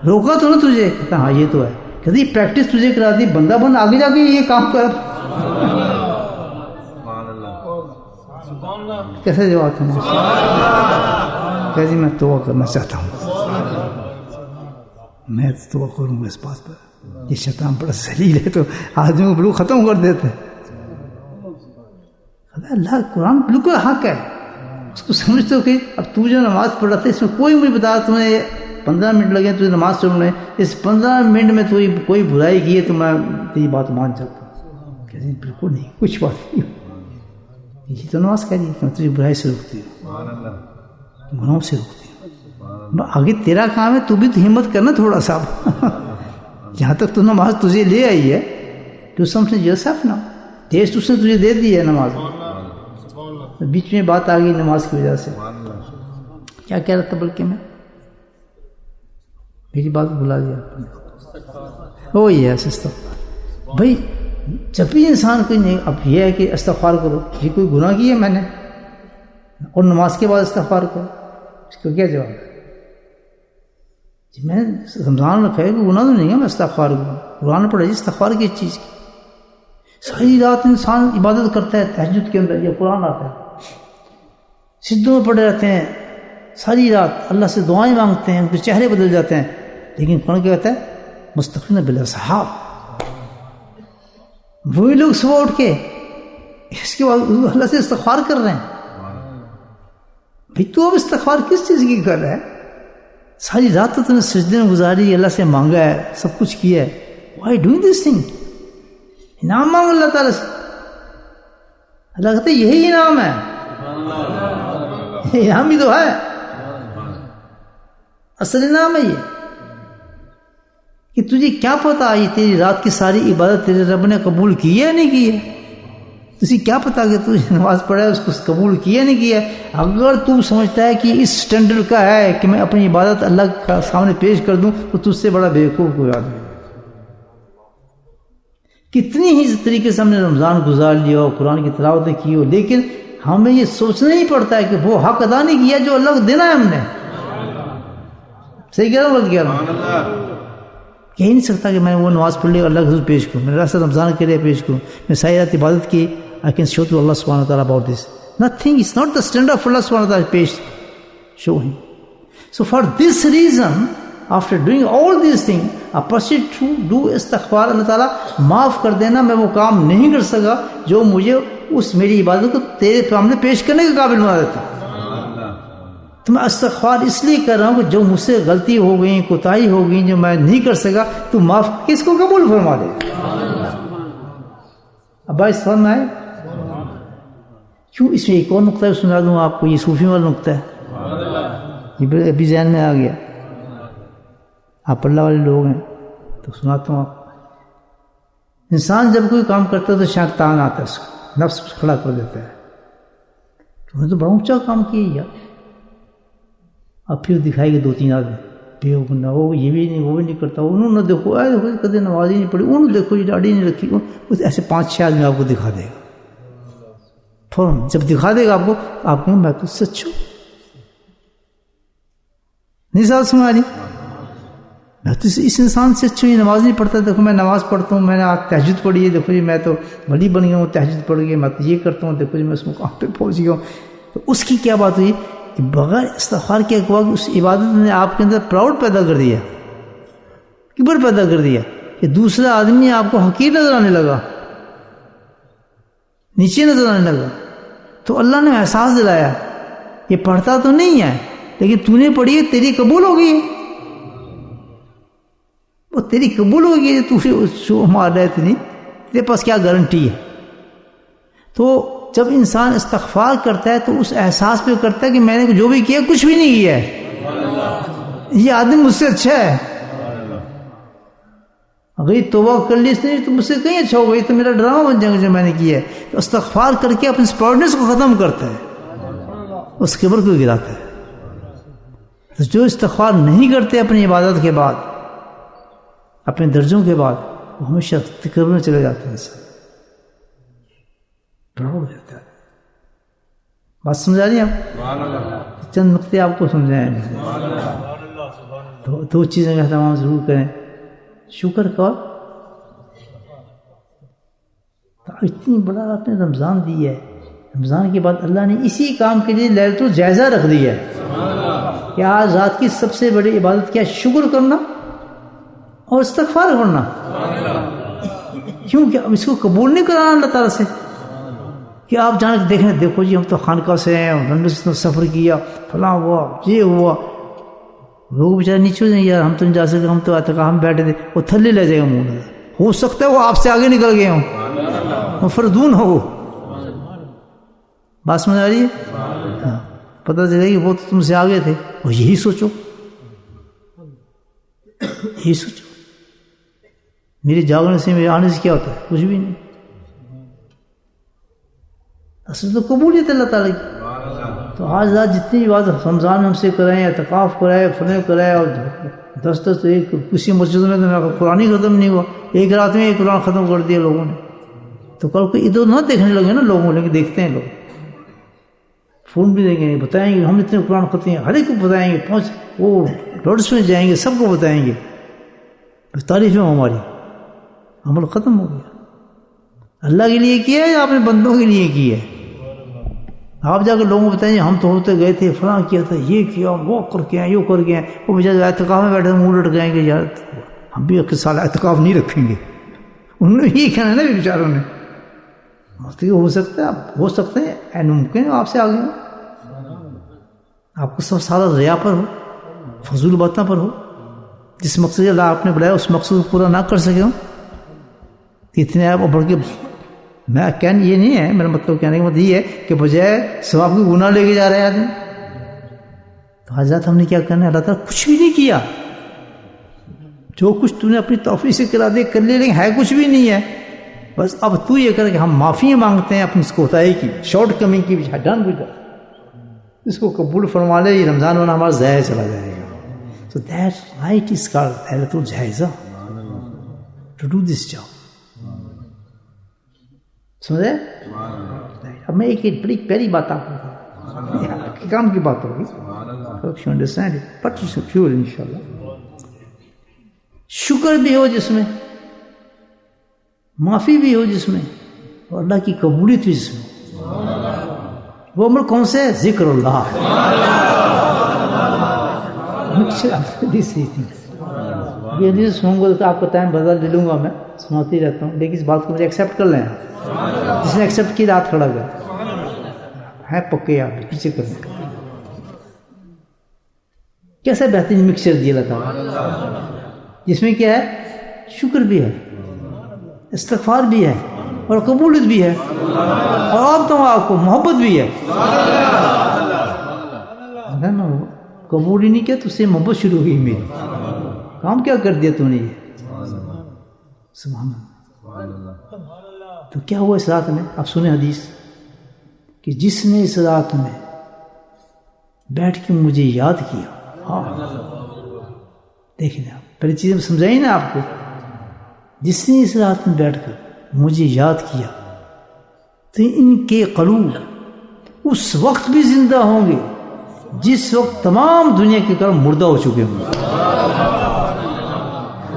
روکا تو نا تجھے. کہتا ہاں یہ تو ہے. کہتی پریکٹس تجھے کرا دی، بندہ بند آگے جا کے یہ کام کر. کیسے جواب تھا؟ کہتی میں توبہ کرنا چاہتا ہوں، میں توبہ کروں گا اس بات پر. یہ شیطان بڑا ذلیل ہے، تو آدمی کو بالکل ختم کر دیتے. اللہ قرآن بالکل حق ہے، اس کو سمجھتے ہو کہ اب تو جو نماز پڑھ رہا تھا اس میں کوئی مجھے بتا تمہیں 15 منٹ لگے تجھے نماز پڑھنے، اس 15 منٹ میں کوئی برائی کی ہے تو میں تیری بات مان جاتا ہوں. کہتے ہیں بالکل نہیں، کچھ بات نہیں. یہ تو نماز کہہ رہی ہے کہ میں تجھے برائی سے روکتی ہوں، گناہوں سے روکتی ہوں. آگے تیرا کام ہے، تو بھی تو ہمت کرنا تھوڑا سا. جہاں تک تو نماز تجھے لے آئی ہے، تو سمجھ یورسیلف نا، ٹیسٹ اس نے تجھے دے دی ہے نماز. بیچ میں بات آ گئی نماز کی وجہ سے. کیا کہہ رہا تھا؟ بلکہ میں میری بات بلا دیا آپ نے. وہ یہ ہے بھائی، جب بھی انسان کوئی نہیں، اب یہ ہے کہ استغفار کرو. یہ کوئی گناہ کی ہے میں نے، اور نماز کے بعد استغفار کرو، اس کو کیا جواب ہے؟ جی میں رمضان رکھا ہے کہ گناہ تو نہیں ہے، میں استغفار کروں. قرآن پڑھے جی استغفار کی چیز کی. ساری رات انسان عبادت کرتا ہے، تہجد کے اندر یہ قرآن آتا ہے، سجدوں میں پڑے رہتے ہیں ساری رات، اللہ سے دعائیں مانگتے ہیں، ان کے چہرے بدل جاتے ہیں. لیکن قرآن کیا کہتا ہے؟ مستغفرین بالاسحار. وہی لوگ صبح اٹھ کے اس کے بعد اللہ سے استغفار کر رہے ہیں. بھائی تو اب استغفار کس چیز کی کر رہا ہے؟ ساری رات تو تم نے سجدے میں گزاری، اللہ سے مانگا ہے، سب کچھ کیا ہے. Why doing this thing? انعام مانگ اللہ تعالیٰ سے. اللہ کہتے ہیں یہی انعام ہے. انعام ہی تو ہے, اصل انعام ہے یہ کہ تجھے کیا پتا یہ تیری رات کی ساری عبادت تیرے رب نے قبول کی ہے نہیں کی ہے. تجھے کیا پتا کہ تو نماز پڑھا ہے اس کو قبول کیا نہیں کیا. اگر تو سمجھتا ہے کہ اس سٹینڈرڈ کا ہے کہ میں اپنی عبادت اللہ کے سامنے پیش کر دوں تو تجھ سے بڑا بیوقوف کوئی آدمی. کتنی ہی طریقے سے ہم نے رمضان گزار لیا ہو, قرآن کی تلاوتیں کی ہو, لیکن ہمیں یہ سوچنا ہی پڑتا ہے کہ وہ حق ادا نہیں کیا جو اللہ کو دینا ہے ہم نے. صحیح کہہ رہا ہوں, غلط کہہ رہا ہوں؟ کہہ نہیں سکتا کہ میں وہ نماز پڑھ لی اللہ کے حضور پیش کروں, میں راستہ رمضان کے لیے پیش کروں, میں ساری رات عبادت کی. I can show to Allah subhanahu wa ta'ala about this. Nothing, it's not the standard for Allah subhanahu wa ta'ala پیش show him. So for this reason, after doing all these things, a person to do استغفار, اللہ تعالیٰ معاف کر دینا, میں وہ کام نہیں کر سکا جو مجھے اس میری عبادت کو تیرے سامنے پیش کرنے کے قابل بنا دیتا. تو میں استغفار اس لیے کر رہا ہوں کہ جو مجھ سے غلطی ہو گئی, کوتاہی ہو گئی, جو میں نہیں کر سکا, تو معاف کس کو قبول فرما دے. اب بھائی سمجھ میں آئے کیوں؟ اس میں ایک اور نقطہ سنا دوں آپ کو, یہ صوفی والا نقطہ ہے, یہ ابھی ذہن میں آ گیا. آپ اللہ والے لوگ ہیں تو سناتا ہوں آپ. انسان جب کوئی کام کرتا ہے تو شیطان آتا ہے, اس کو نفس کھڑا کر دیتا ہے, تم نے تو بڑا اونچا کام کیا یار. اب پھر دکھائے گا 2-3 آدمی بے نہ وہ یہ بھی نہیں, وہ بھی نہیں کرتا, انہوں نے دیکھو کدے نماز ہی نہیں پڑھی, انہوں نے دیکھو یہ داڑھی نہیں رکھی, ایسے 5-6 آدمی آپ کو دکھا دے گا. فوراً جب دکھا دے گا آپ کو, آپ کہیں میں تو سچ ہوں. نہیں ساتھ سنا رہی, میں تو اس انسان سے اچھا ہوں, نماز نہیں پڑھتا, دیکھو میں نماز پڑھتا ہوں, میں نے آج تہجد پڑھی ہے, دیکھو جی میں تو ولی بن گیا ہوں, تہجد پڑھ گئی, میں تو یہ کرتا ہوں, دیکھو جی میں اس مقام پہ پہنچ گیا ہوں. تو اس کی کیا بات ہوئی کہ بغیر استغفار کے اقوا اس عبادت نے آپ کے اندر پراؤڈ پیدا کر دیا, کبر پیدا کر دیا, کہ دوسرا آدمی آپ کو حقیر نظر آنے لگا, نیچے نظر آنے لگا. تو اللہ نے احساس دلایا یہ پڑھتا تو نہیں ہے لیکن تو نے پڑھی ہے, تیری قبول ہو گئی, وہ تیری قبول ہو گئی, تو مار رہے تھے نہیں, تیرے پاس کیا گارنٹی ہے. تو جب انسان استغفار کرتا ہے تو اس احساس پہ کرتا ہے کہ میں نے جو بھی کیا کچھ بھی نہیں کیا ہے, یہ آدمی مجھ سے اچھا ہے. اگر یہ توبہ کر لی اس نے تو مجھ سے کہیں اچھا ہوگا, یہ تو میرا ڈرامہ بن جائے گا جو میں نے کیا ہے. تو استغفار کر کے اپنی اسپاؤڈنس کو ختم کرتا ہے, اس کبر کو گراتا ہے. تو جو استغفار نہیں کرتے اپنی عبادت کے بعد, اپنے درجوں کے بعد, وہ ہمیشہ تکبر میں چلے جاتے ہیں, پراؤڈ ہو جاتا ہے. بات سمجھا رہی آپ؟ چند نقطے آپ کو سمجھائیں. 2 چیزیں کا اہتمام ضرور کریں, شکر کا, اتنی بڑا آپ نے رمضان دی ہے, رمضان کے بعد اللہ نے اسی کام کے لیے لیلۃ الجائزہ رکھ دی ہے کہ آج رات کی سب سے بڑی عبادت کیا, شکر کرنا اور استغفار کرنا. کیونکہ اب اس کو قبول نہیں کرانا اللہ تعالیٰ سے کہ آپ جانے کے دیکھیں, دیکھو جی ہم تو خانقاہ سے ہیں, لندن سے سفر کیا, فلاں ہوا, یہ ہوا. لوگ بیچارے نیچے جائیں, یار ہم تو نہیں جا سکتے, ہم تو اعتکاف ہم بیٹھے تھے, وہ تھلے لے جائے گا منہ. ہو سکتا ہے وہ آپ سے آگے نکل گئے ہوں, وہ فردون ہو. بات سمجھ آ رہی ہے؟ ہاں, پتہ چلے کہ وہ تو تم سے آگے تھے. اور یہی سوچو, یہی سوچو, میرے جاگنے سے میرے آنے سے کیا ہوتا ہے؟ کچھ بھی نہیں. اصل تو قبولیت اللہ تعالیٰ کی. تو آج رات جتنی بات رمضان ہم سے کرائیں, اعتکاف کرائے, فلیں کرائے, اور 10 ایک کسی مسجد میں تو قرآن ہی ختم نہیں ہوا, ایک رات میں ایک قرآن ختم کر دیا لوگوں نے. تو کل کو ادھر نہ دیکھنے لگے نا لوگوں, لیکن دیکھتے ہیں لوگ, فون بھی دیں گے, بتائیں گے ہم اتنے قرآن ختم ہیں, ہر ایک کو بتائیں گے, وہ روڈس میں جائیں گے, سب کو بتائیں گے. تعریف ہے ہماری, عمل ختم ہو گیا. اللہ کے لیے کیا ہے یا اپنے بندوں کے لیے کیا ہے؟ آپ جا کر لوگوں کو بتائیں ہم تو ہوتے گئے تھے, فلاں کیا تھا, یہ کیا, وہ کر کے ہیں, یہ کر کے ہیں. وہ بیچارے اعتکاف میں بیٹھے منہ لٹ گئے کہ یار ہم بھی 1 سال اعتکاف نہیں رکھیں گے. انہوں نے یہ کہنا ہے نا بیچاروں نے. ہو سکتا ہے, ہو سکتے ہیں, ممکن ہے آپ سے آگے ہو, آپ کو سب سارا ریا پر ہو, فضول باتوں پر ہو, جس مقصد اللہ آپ نے بلایا اس مقصد کو پورا نہ کر سکے ہو. اتنے آپ بڑھ کے میں کہنا یہ نہیں ہے، میرا مطلب کہنے کا مطلب یہ ہے کہ بجائے ثواب کے گناہ لے کے جا رہے ہیں آدمی. تو حضرت ہم نے کیا کرنا ہے، اللہ تعالیٰ کچھ بھی نہیں کیا، جو کچھ تو نے اپنی توفیق سے کرا دے کر لے، لیکن ہے کچھ بھی نہیں ہے. بس اب تو یہ کر کہ ہم معافی مانگتے ہیں اپنی کوتاہی کی، شارٹ کمنگ کی، ڈن بھی کر، اس کو قبول فرما لے. یہ رمضان ہونا ہمارا ضائع چلا جائے گا. So that right is called Laylatul Jaiza to do this job. سمجھے؟ اب میں ایک بڑی پیاری بات آپ کو کام کی بات ہوگی. You understand it, but it's pure انشاءاللہ. شکر بھی ہو جس میں، معافی بھی ہو جس میں، اور اللہ کی قبولیت بھی جس میں. وہ عمل کون سے ہے؟ ذکر اللہ. یہ حدیث سنوں گا تو آپ کا ٹائم بدل لے لوں گا، میں سناتی رہتا ہوں، لیکن اس بات کو مجھے ایکسیپٹ کر لیں. جس نے ایکسیپٹ کی رات کھڑا گیا ہے پکے آپ پیچھے کرنے کا. کیسا بہترین مکسچر دیا اللہ تعالیٰ، جس میں کیا ہے؟ شکر بھی ہے، استغفار بھی ہے، اور قبولیت بھی ہے، اور آپ تو آپ کو محبت بھی ہے. قبول ہی نہیں کیا تو اس سے محبت شروع ہوئی میری. کام کیا کر دیا تو نے یہ؟ سبحان اللہ. تو کیا ہوا اس رات میں؟ آپ سنیں حدیث کہ جس نے اس رات میں بیٹھ کے مجھے یاد کیا. ہاں دیکھیں آپ پہلی چیزیں سمجھائی نا آپ کو. جس نے اس رات میں بیٹھ کر مجھے یاد کیا تو ان کے قلوب اس وقت بھی زندہ ہوں گے جس وقت تمام دنیا کے قلب مردہ ہو چکے ہوں گے.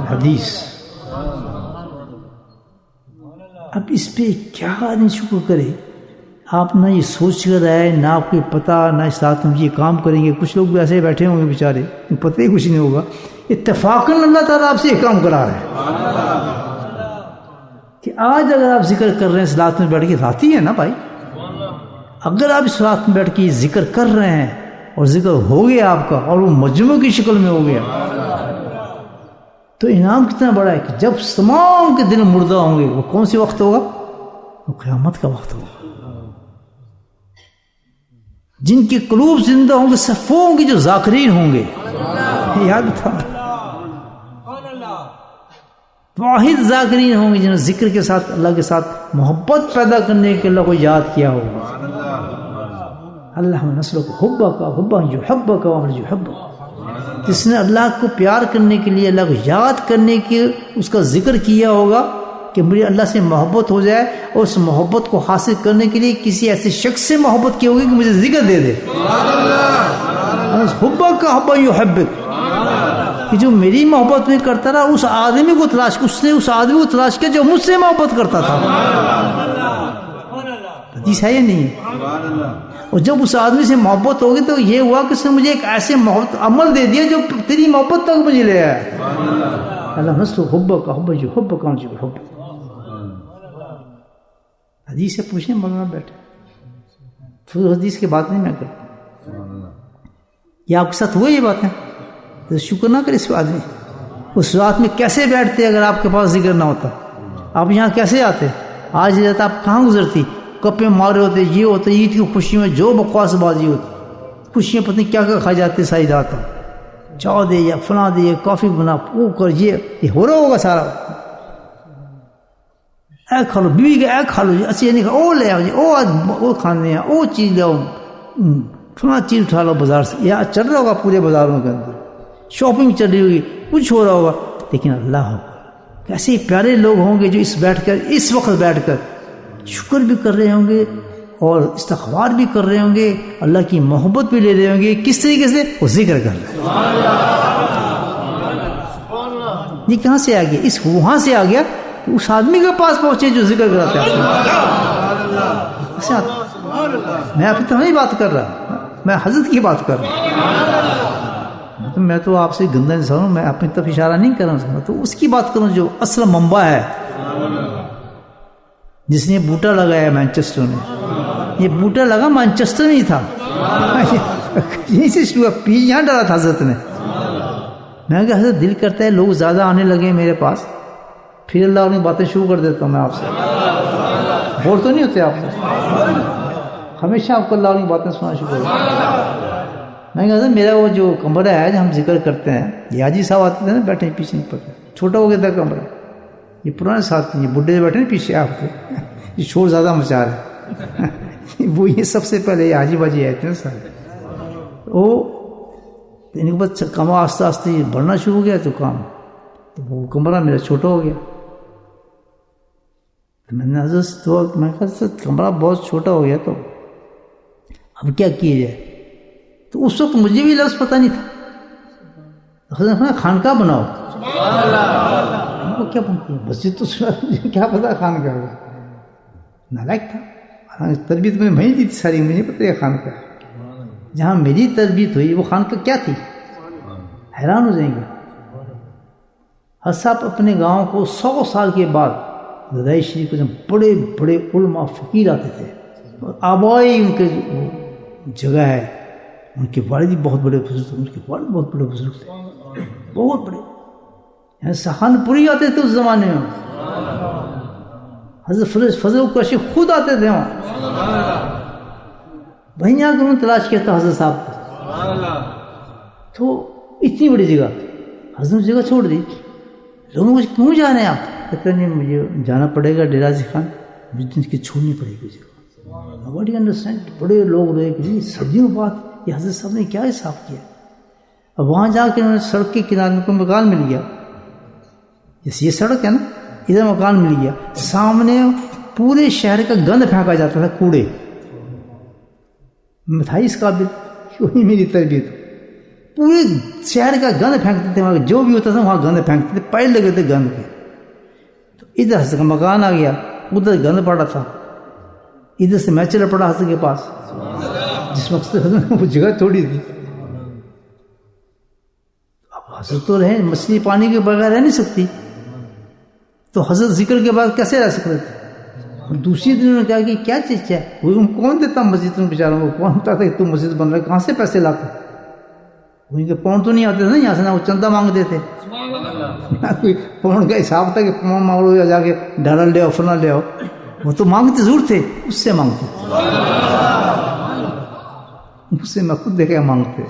حدیث. اب اس پہ کیا آدمی شکر کرے؟ آپ نہ یہ سوچ کر آئے، نہ آپ کو پتہ، نہ اس رات میں یہ کام کریں گے. کچھ لوگ بھی ایسے بیٹھے ہوں گے بیچارے، پتہ ہی کچھ نہیں ہوگا. اتفاقاً اللہ تعالیٰ آپ سے یہ کام کرا رہے ہیں کہ آج اگر آپ ذکر کر رہے ہیں اس رات میں بیٹھ کے، رات ہی ہے نا بھائی، اگر آپ اس رات میں بیٹھ کے ذکر کر رہے ہیں اور ذکر ہو گیا آپ کا، اور وہ مجموع کی شکل میں ہو گیا، تو انعام کتنا بڑا ہے کہ جب تمام کے دل مردہ ہوں گے، وہ کون سی وقت ہوگا؟ وہ قیامت کا وقت ہوگا. جن کے قلوب زندہ ہوں گے، صفوں ہوں گے، جو ذاکرین ہوں گے. یاد تھا، واحد ذاکرین ہوں گے جنہوں نے ذکر کے ساتھ اللہ کے ساتھ محبت پیدا کرنے کے اللہ کو یاد کیا ہوگا. اللہ نسلک حبک حبا یحبک ومن یحبک. جس نے اللہ کو پیار کرنے کے لیے، اللہ کو یاد کرنے کے اس کا ذکر کیا ہوگا کہ مجھے اللہ سے محبت ہو جائے، اور اس محبت کو حاصل کرنے کے لیے کسی ایسے شخص سے محبت کی ہوگی کہ مجھے ذکر دے دے. حبک حبا یحبک، کہ جو میری محبت میں کرتا رہا، اس آدمی کو تلاش، اس نے اس آدمی کو تلاش کیا جو مجھ سے محبت کرتا تھا. حدیث ہے یا نہیں؟ اور جب اس آدمی سے محبت ہوگی تو یہ ہوا کہ اس نے مجھے ایک ایسے محبت عمل دے دیا جو تیری محبت تک مجھے لے آیا. اللہ نسل حبک حب جو حب کون جو حب. حدیث سے پوچھیں، مولانا بیٹھے پھر حدیث کی بات نہیں میں کرتا. یہ آپ کے ساتھ ہوئی یہ باتیں؟ تو شکر نہ کرے اس آدمی. اس رات میں کیسے بیٹھتے اگر آپ کے پاس ذکر نہ ہوتا؟ آپ یہاں کیسے آتے؟ آج رات آپ کہاں گزرتی؟ کپے مارے ہوتے، یہ ہوتے، عید کی خوشی میں جو بکواس بازی ہوتی، خوشیاں پتہ نہیں کیا کیا کھا جاتے ساری رات. چاو دے یا فلاں دے، کافی بنا، وہ کر، یہ ہو رہا ہوگا سارا. اے کھا لو، بیوی کا اے کھا لو، اچھی نہیں کھا، او لے آؤ جی، او کھانے ہیں، او چیز لے آؤ، فلاں چیز اٹھا لو بازار سے. یا چل رہا ہوگا پورے بازاروں کے اندر، شاپنگ چل رہی ہوگی، کچھ ہو رہا ہوگا. لیکن اللہ کیسے پیارے لوگ ہوں گے جو اس وقت بیٹھ کر شکر بھی کر رہے ہوں گے اور استغفار بھی کر رہے ہوں گے، اللہ کی محبت بھی لے رہے ہوں گے. کس طریقے سے؟ وہ ذکر کر رہے ہیں. یہ کہاں سے آ گیا؟ اس وہاں سے آ گیا اس آدمی کے پاس پہنچے جو ذکر کراتے ہیں. میں اپنی طرح نہیں بات کر رہا، میں حضرت کی بات کر رہا. میں تو آپ سے گندا انسان ہوں، میں اپنی طرف اشارہ نہیں کر رہا ہوں، تو اس کی بات کروں جو اصل منبع ہے، جس نے بوٹا لگایا مانچسٹر میں. یہ بوٹا لگا مانچسٹر میں ہی تھا، یہیں سے شروع، پیچ یہاں ڈالا تھا حضرت نے. میں کہا حضرت دل کرتا ہے لوگ زیادہ آنے لگے میرے پاس، پھر اللہ اپنی باتیں شروع کر دیتا ہوں میں آپ سے. بور تو نہیں ہوتے آپ سے؟ ہمیشہ آپ کو اللہ اپنی باتیں سننا شروع کر دیتا. میں کہتا میرا وہ جو کمرہ ہے جو ہم ذکر کرتے ہیں، یہ حاجی صاحب آتے تھے نا بیٹھے پیچھے پر، چھوٹا ہو گیا تھا کمرہ. یہ پرانے ساتھ یہ بڈھے بیٹھے نا پیچھے آپ کے، یہ شور زیادہ مچا رہے وہ یہ سب سے پہلے یہ حاجی باجی آئے تھے نا سارے. وہ ان کے بعد کام آہستہ آہستہ بڑھنا شروع ہو گیا تو کام، تو وہ کمرہ میرا چھوٹا ہو گیا. تو میں نے حضرت سے دعا، میں کہا کمرہ بہت چھوٹا ہو گیا تو اب کیا کیا جائے. تو اس وقت مجھے بھی لفظ پتہ نہیں تھا. حضرت نے خانقاہ بناؤ. وہ کیا بنتی ہے مسجد؟ تو کیا پتا خانقاہ ہوگا، نالائق تھا. تربیت میں نے دی تھی ساری، مجھے پتہ ہے خانقاہ. جہاں میری تربیت ہوئی وہ خانقاہ کیا تھی، حیران ہو جائیں گے. حضرت صاحب اپنے گاؤں کو 100 سال کے بعد رضائی شریف کو جب بڑے بڑے علماء فقیر آتے تھے، اور آبائی ان کے جگہ ہے، ان کے والد بھی بہت بڑے بزرگ تھے، ان کے والد بہت بڑے بزرگ تھے، بہت بڑے. یعنی سہارنپوری آتے تھے اس زمانے میں. حضرت فضل قریشی خود آتے تھے وہاں، وہیں آ کے انہوں نے تلاش کیا تھا حضرت صاحب کو. تو اتنی بڑی جگہ حضرت نے جگہ چھوڑ دی. لوگوں کو کیوں جانے ہیں آپ؟ کہتے نہیں مجھے جانا پڑے گا ڈیرہ غازی خان، مجھے دن کی چھوڑنی پڑے گی جگہ. Nobody understand. بڑے لوگ رہے کہ صدیوں بعد یہ حضرت صاحب نے کیا حساب کیا. اب وہاں جا کے انہوں نے سڑک کے کنارے میں کوئی مکان مل گیا، جیسے یہ سڑک ہے نا، ادھر مکان مل گیا. سامنے پورے شہر کا گند پھینکا جاتا تھا، کوڑے. میں تھا اس قابل، وہی میری تربیت. پورے شہر کا گند پھینکتے تھے وہاں، جو بھی ہوتا تھا وہاں گند پھینکتے تھے، پیر لگے تھے گند کے. تو ادھر حضرت کا مکان آ گیا، ادھر گند پڑا تھا. ادھر سے میں چلا پڑا حضرت کے پاس، جس مقصد حضرت نے وہ جگہ توڑی تھی. اب حضرت تو رہے، مچھلی پانی کے بغیر رہ نہیں سکتی، تو حضرت ذکر کے بعد کیسے رہ سکتے تھے. اور دوسری دن انہوں نے کہا کہ کیا چیز ہے، وہ کون دیتا مسجد میں، بیچاروں کو کون ہوتا تھا کہ تم مسجد بن رہا ہے، کہاں سے پیسے لاتے. ان کے پاؤنڈ تو نہیں آتے تھے یہاں سے، نہ وہ چندہ مانگتے تھے، کوئی پاؤنڈ کا حساب تھا کہ پاؤنڈ مانگ لو یا جا کے ڈالر لے آؤ فلاں لے آؤ. وہ تو مانگتے ضرور تھے، اس سے مانگتے، اس سے میں خود دیکھا مانگتے.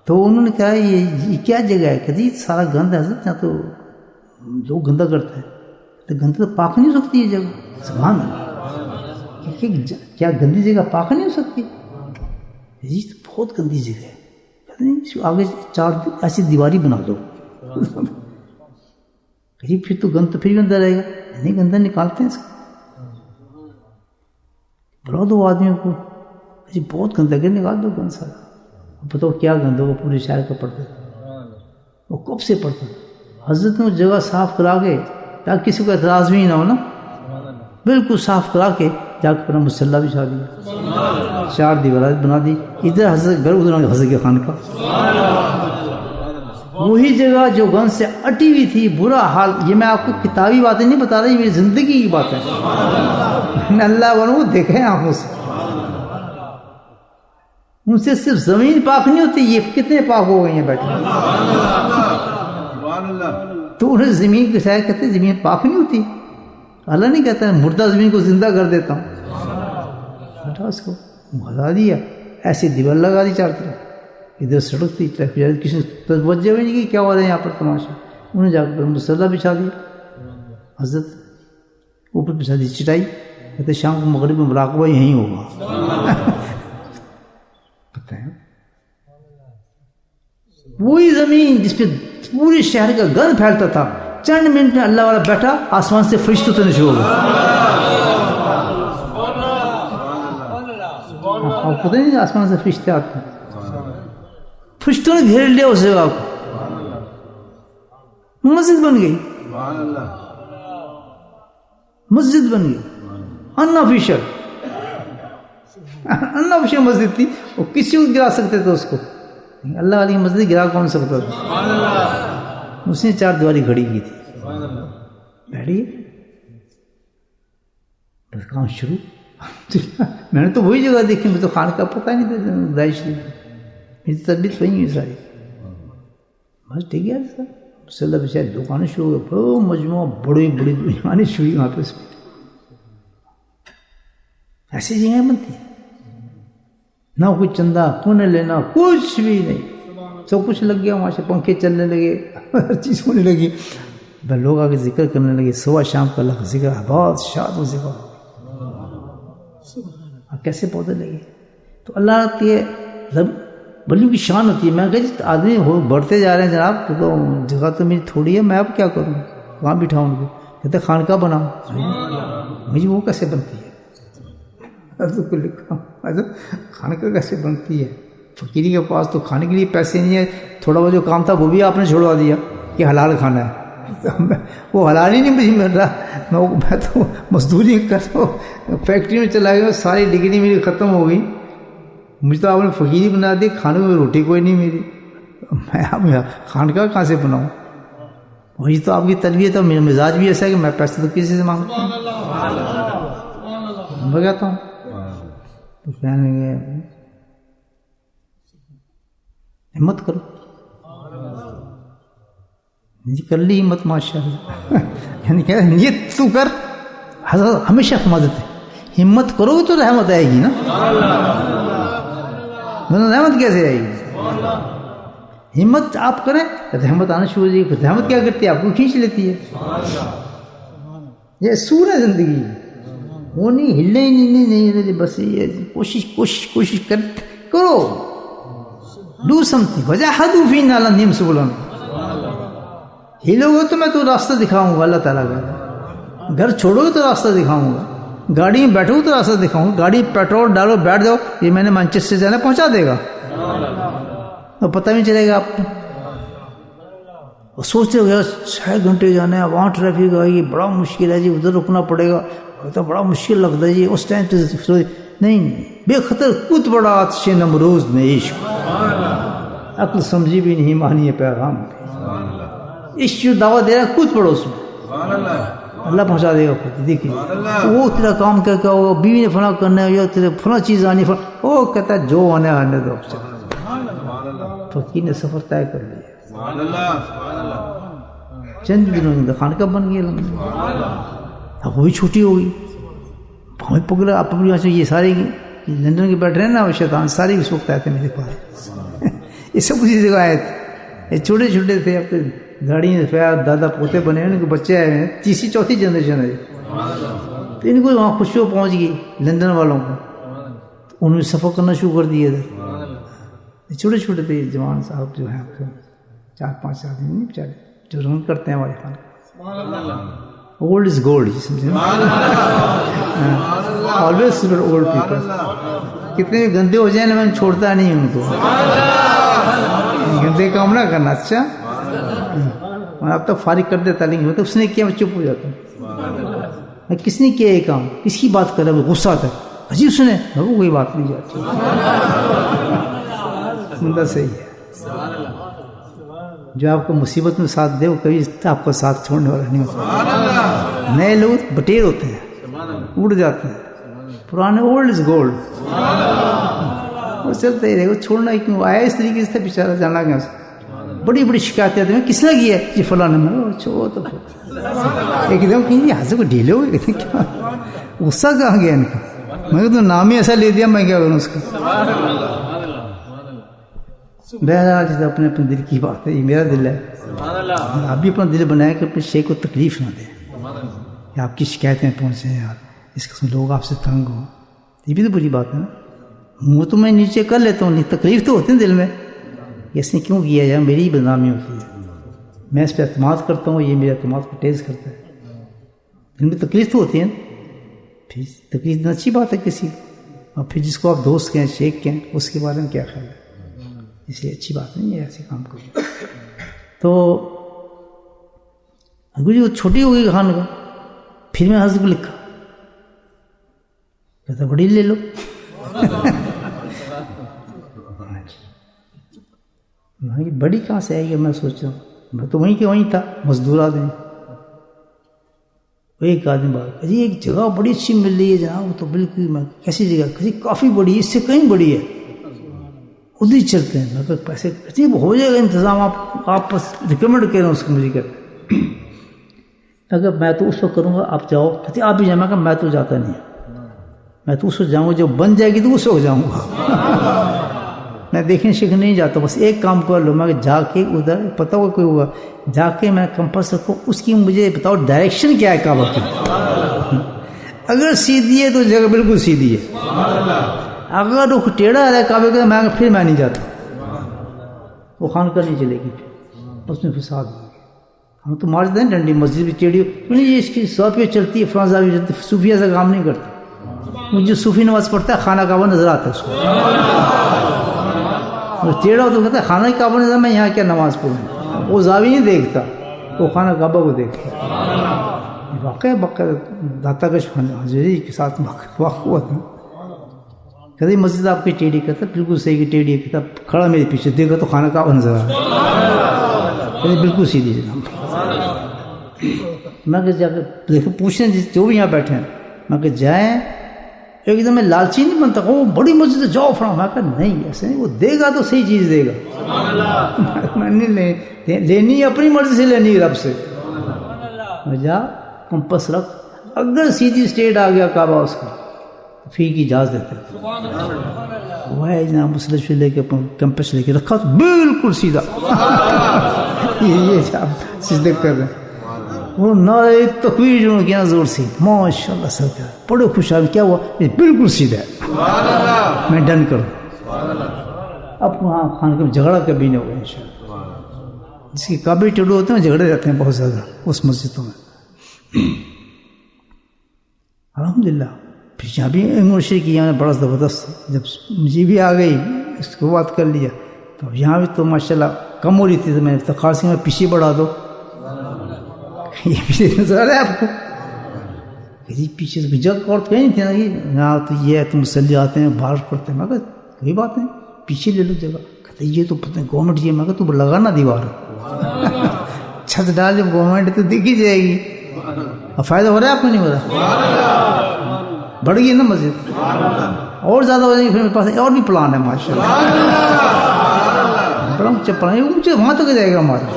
تو انہوں نے کہا یہ کیا جگہ ہے؟ کہ سارا گند ہے حضرت، یہاں تو لوگ گندا کرتے ہیں. تو گندی تو پاک نہیں ہو سکتی یہ جگہ. سبحان اللہ، کیا گندی جگہ پاک نہیں ہو سکتی؟ یہ تو بہت گندی جگہ ہے. آگے 4 ایسی دیواری بنا دو. پھر تو گند تو پھر بھی گندا رہے گا. نہیں، گندا نکالتے ہیں اس کو، بلا دو آدمیوں کو، بہت گندا ہے، نکال دو گند سارا. بتاؤ کیا گند ہوگا، پورے شہر کا پڑتا تھا. وہ کب سے پڑتا تھا. حضرت نے وہ جگہ صاف کرا کے، تاکہ کسی کو اعتراض بھی نہ ہو نا، بالکل صاف کرا کے جا کے اپنا مسلح بچھا دیا، 4 دیوارات بنا دی. ادھر حضرت گھر، ادھر حضرت کے خانقاہ. وہی جگہ جو گند سے اٹی ہوئی تھی، برا حال. یہ میں آپ کو کتابی باتیں نہیں بتا رہا، یہ میری زندگی کی بات ہے. میں اللہ والوں کو دیکھے آنکھوں سے. ان سے صرف زمین پاک نہیں ہوتی، یہ کتنے پاک ہو گئے ہیں بیٹھے. تو انہیں زمین کے سائے کہتے ہیں زمین پاک نہیں ہوتی. اللہ نہیں کہتا ہے مردہ زمین کو زندہ کر دیتا ہوں. بیٹھا اس کو ہلا دیا، ایسی دیوار لگا دی 4 طرف. ادھر سڑک تھی، کسی نے توجہ بھی نہیں کی کیا ہو رہا ہے یہاں پر تماشا. انہوں نے جا کر مسلح بچھا دیا. حضرت اوپر بچھا دی چٹائی. کہتے شام کو مغرب میں مراقبہ یہیں ہوگا. پتہ ہے وہی زمین جس پہ پورے شہر کا گند پھیلتا تھا، چند منٹ میں اللہ والا بیٹھا، آسمان سے فرشتوں اترنے شروع ہو گئے. آپ پتہ نہیں آسمان سے فرشتے آتے ہیں. فرشتوں نے گھیر لیا اس جگہ کو، مسجد بن گئی. مسجد بن گئی انآفیشل مسجد تھی. وہ کسی کو گرا سکتے تھے اس کو، اللہ والی مسجد گرا کون سکتا تھا. اس نے 4 دیواری کھڑی کی تھی. بیٹھیے بس کام شروع. میں نے تو وہی جگہ دیکھی، مجھے تو خانقاہ پتہ نہیں تھا. داعش میری تربیت وہی ہے ساری. بس ٹھیک ہے سر. سلب سے دکانیں شروع ہو گئی, بڑا مجموعہ, بڑی بڑی دکانیں شروع وہاں پہ. ایسی جگہیں بنتی ہیں, نہ کوئی چندہ کونے لینا, کچھ بھی نہیں, سب کچھ لگ گیا وہاں سے, پنکھے چلنے لگے, ہر چیز ہونے لگی, لوگ آگے ذکر کرنے لگے, صبح شام کا اللہ کا ذکر, بہت شاد و ذکر. کیسے پودے لگے؟ تو اللہ کے بلیوں کی شان ہوتی ہے. میں کہا آدمی بڑھتے جا رہے ہیں جناب, تو جگہ تو میری تھوڑی ہے, میں اب کیا کروں, کہاں بٹھاؤں گی؟ کہتے خانقاہ بناؤں. مجھے وہ کیسے بنتی ہے؟ حضرت کو لکھا, خانقاہ کیسے بنتی ہے؟ فقیری کے پاس تو کھانے کے لیے پیسے نہیں ہے, تھوڑا بہت جو کام تھا وہ بھی آپ نے چھوڑوا دیا کہ حلال کھانا ہے. وہ حلال ہی نہیں مجھے مل رہا, میں تو مزدوری کر رہا ہوں, فیکٹری میں چلا گیا, ساری ڈگری میری ختم ہو گئی. مجھے تو آپ نے فقیری بنا دی, کھانے میں روٹی کوئی نہیں میری, میں خانقاہ کہاں سے بناؤں؟ وہی تو آپ کی تربیت ہے. میرا مزاج بھی ایسا ہے کہ میں پیسے تو کسی سے مانگتا ہوں, بگاتا ہوں. تو کہنے لگے ہمت کرو. جی کر لی ہمت ماشاء اللہ. یعنی کہ نیت تو کر, حضرت ہمیشہ فرما دیتے ہمت کرو تو رحمت آئے گی نا. رحمت کیسے آئے گی؟ ہمت آپ کریں رحمت آنا شروع ہو جائے گی. رحمت کیا کرتی ہے؟ آپ کو کھینچ لیتی ہے. یہ سور ہے زندگی, وہ نہیں ہلنے ہی نہیں, بس یہ کوشش کرو. ڈو سمتھنگ وجاہدوا فینا لنہدیہم سبلنا. ہلو گے تو میں تو راستہ دکھاؤں گا اللہ تعالیٰ کا. گھر چھوڑو گے تو راستہ دکھاؤں گا, گاڑی میں بیٹھو گے تو راستہ دکھاؤں گا. گاڑی پیٹرول ڈالو بیٹھ جاؤ, یہ میں نے مانچسٹر جانا پہنچا دے گا, تو پتہ نہیں چلے گا آپ کو. سوچتے ہو 6 گھنٹے جانا ہے, وہاں ٹریفک آئے گی, بڑا مشکل ہے جی, ادھر رکنا پڑے گا, تو بڑا مشکل لگتا ہے جی. اس ٹائم پہ نہیں, بے خطر کود بڑا آتش نمروز میں عشق, عقل سمجھی بھی نہیں مانی پیغام پہ. عشق جو دعویٰ دے رہا ہے کود پڑو اس میں, اللہ پہنچا دے گا خود. دیکھیے وہ تیرا کام کیا کیا ہوگا, بیوی نے فلاں کرنا ہے, یا تیرے فلاں چیز آنی, وہ کہتا ہے جو آنے دو. فقیر نے سفر طے کر لیا, چند دنوں میں خانقاہ بن گیا. اب وہ بھی چھوٹی ہو گئی, ہمیں پکڑا آپ یہاں سے. یہ سارے لندن کے بیٹھ رہے ہیں نا شیطان, سارے اس وقت آئے تھے میرے پاس. یہ سب کچھ جگہ آئے تھے, یہ چھوٹے چھوٹے تھے. اب تو گاڑی میں دادا پوتے بنے ہیں, ان کے بچے آئے ہیں, 3ری 4تھی جنریشن ہے. تو ان کو وہاں خوشیوں پہنچ گئی لندن والوں کو, انہوں نے سفر کرنا شروع کر دیا تھا. چھوٹے چھوٹے تھے جوان صاحب جو ہیں, 4-5 آدمی نہیں بیچارے, جو رن کرتے ہیں ہمارے خان. اولڈ از گولڈ, سمجھے نا, آلویز اولڈ پیپل. کتنے بھی گندے ہو جائیں نا, میں چھوڑتا نہیں ان کو, گندے کام نہ کرنا. اچھا میں اب تک فارغ کر دیتا, لیکن مطلب اس نے کیا, میں چپ ہو جاتا ہوں. کس نے کیا یہ کام, کس کی بات کر رہا ہے, غصہ آتا ہے, حجی اس نے, کوئی بات نہیں جاتی. بندہ صحیح ہے, جو آپ کو مصیبت میں ساتھ دے وہ کبھی آپ کا ساتھ چھوڑنے والا نہیں ہوتا. نئے لوگ بٹیر ہوتے ہیں, اڑ جاتے ہیں, پرانے اولڈ از گولڈ, وہ چلتے ہی رہے. وہ چھوڑنا ہی کیوں آیا, اس طریقے سے بیچارہ جانا گیا. بڑی بڑی شکایتیں آتی ہیں, کس نے کی ہے جی فلاں نے. چھوڑو تو ایک دم کہیں حضرت کو ڈھیلے ہوئے, کہتے کیا غصہ کہاں گیا ان کا. میں نے تو نام ہی ایسا لے دیا, میں کیا کروں اس کا. بہرحال جیسے اپنے دل کی بات ہے, یہ میرا دل ہے. آپ بھی اپنا دل بنائیں کہ اپنے شیخ کو تکلیف نہ دیں, کہ آپ کی شکایتیں پہنچیں یار, اس قسم لوگ آپ سے تنگ ہوں. یہ بھی تو بری بات ہے نا. منہ تو میں نیچے کر لیتا ہوں, تکلیف تو ہوتی ہے دل میں, اس نے کیوں کیا ہے, میری بدنامی ہوتی ہے. میں اس پہ اعتماد کرتا ہوں, یہ میرے اعتماد کو ٹیز کرتا ہے. دل میں تکلیف تو ہوتی ہے, پھر تکلیف دینا اچھی بات ہے کسی کو. اور پھر جس کو آپ دوست کہیں, شیخ کہیں, اس کے بارے میں کیا خیال ہے, اس لیے اچھی بات نہیں ہے ایسے کام کرنا. تو جی وہ چھوٹی ہو گئی خان کا. پھر میں حضرت کو لکھا, کہتا بڑی لے لو. بڑی کہاں سے آئے گی, میں سوچ رہا ہوں, میں تو وہیں کہ وہیں تھا, مزدور آدمی. ایک آدمی بات, جی ایک جگہ بڑی اچھی مل رہی ہے جناب. وہ تو بالکل, میں کیسی جگہ, کسی کافی بڑی, اس سے کہیں بڑی ہے. ادھر ہی چلتے ہیں. مگر پیسے عجیب ہو جائے گا انتظام, آپ بس ریکمینڈ کریں اس کو مجھے کہتے ہیں. اگر میں تو اس وقت کروں گا, آپ جاؤ. کہتے آپ بھی جائیں. میں کہا میں تو جاتا نہیں, میں تو اس وقت جاؤں گا جب بن جائے گی تو اس وقت جاؤں گا. میں دیکھنے سیکھنے نہیں جاتا, بس ایک کام کر لو. میں جا کے ادھر پتہ ہوا کوئی ہوا, جا کے میں کمپس رکھوں, اس کی مجھے بتاؤ ڈائریکشن کیا ہے کعبہ کی. اگر سیدھی ہے تو جگہ بالکل سیدھی ہے, اگر وہ ٹیڑھا ہے کعبے کا پھر میں نہیں جاتا. وہ خانقاہ نہیں چلے گی, اس میں فساد ہو گیا. ہم تو مارتے ہیں ڈنڈی, مسجد بھی ٹیڑھی یہ اس کی زاویہ چلتی ہے, فلاں زاویہ چلتی ہے. صوفیہ سے کام نہیں کرتا. مجھے صوفی نماز پڑھتا ہے خانہ کعبہ نظر آتا ہے اس کو, ٹیڑھا ہو تو کہتا ہے خانہ کعبہ نظر, میں یہاں کیا نماز پڑھوں. وہ زاویہ نہیں دیکھتا, وہ خانہ کعبہ کو دیکھتا. واقع داتا کش حاضری کے ساتھ واقع ہوا تھا. کہتے مسجد آپ کی ٹیڑھی, کہتا بالکل صحیح کی ٹیڑھی ہے. کہتا کھڑا میرے پیچھے, دیکھا تو خانہ کعبہ نظر آ رہا, کہتے بالکل سیدھی جناب. میں کہ جا کے دیکھو پوچھیں جو بھی یہاں بیٹھے ہیں, میں کہ جائیں. ایک دم میں لالچی نہیں بنتا, وہ بڑی مسجد ہے جاؤ فلاں. میں کہا نہیں ایسے نہیں, وہ دے گا تو صحیح چیز دے گا. میں نہیں لینی اپنی مرضی سے لینی ہے رب سے. جا کمپس رکھ, اگر سیدھی اسٹیٹ آ گیا کعبہ اس کا فی کی اجازت دیتے. وہ ہے جناب مسلح لے کے کمپس لے کے رکھا تو بالکل سیدھا. یہ سجدے کر رہے ہیں. وہ نعرہ تکبیر جو کیا زور سے, ماشاء اللہ سر کیا بڑے خوش آئے. کیا ہوا, یہ بالکل سیدھا ہے, میں ڈن کروں. اب وہاں خان کا جھگڑا کبھی نہیں ہوگا انشاءاللہ. جس کی کعبے ٹیڑھے ہوتے ہیں جھگڑے رہتے ہیں بہت زیادہ اس مسجدوں میں. الحمدللہ پھر یہاں بھی انگوشی کی یہاں بڑا زبردست. جب مجھے بھی آ گئی اس کو بات کر لیا, تو یہاں بھی تو ماشاءاللہ کم ہو رہی تھی. تو میں افتخار سے میں پیچھے بڑھا دو, یہ پیچھے نظر آ رہا ہے آپ کو. پیچھے سے جگ اور کہیں نہیں تھے نا, یہاں تو یہ ہے تو مسلح آتے ہیں باہر پڑتے ہیں. میں کہا کوئی بات نہیں پیچھے لے لو جگہ. کہتے یہ تو پتہ نہیں گورنمنٹ یہ. میں کہا تو لگانا دیوار, چھت ڈال جب گورنمنٹ تو دیکھ ہی جائے گی. اب فائدہ ہو رہا ہے آپ کو نہیں ہو رہا, بڑھ گئی نا مسجد اور زیادہ ہو جائے گی. پھر میرے پاس اور بھی پلان ہے ماشاء اللہ, چپل مجھے وہاں تک جائے گا ہمارا.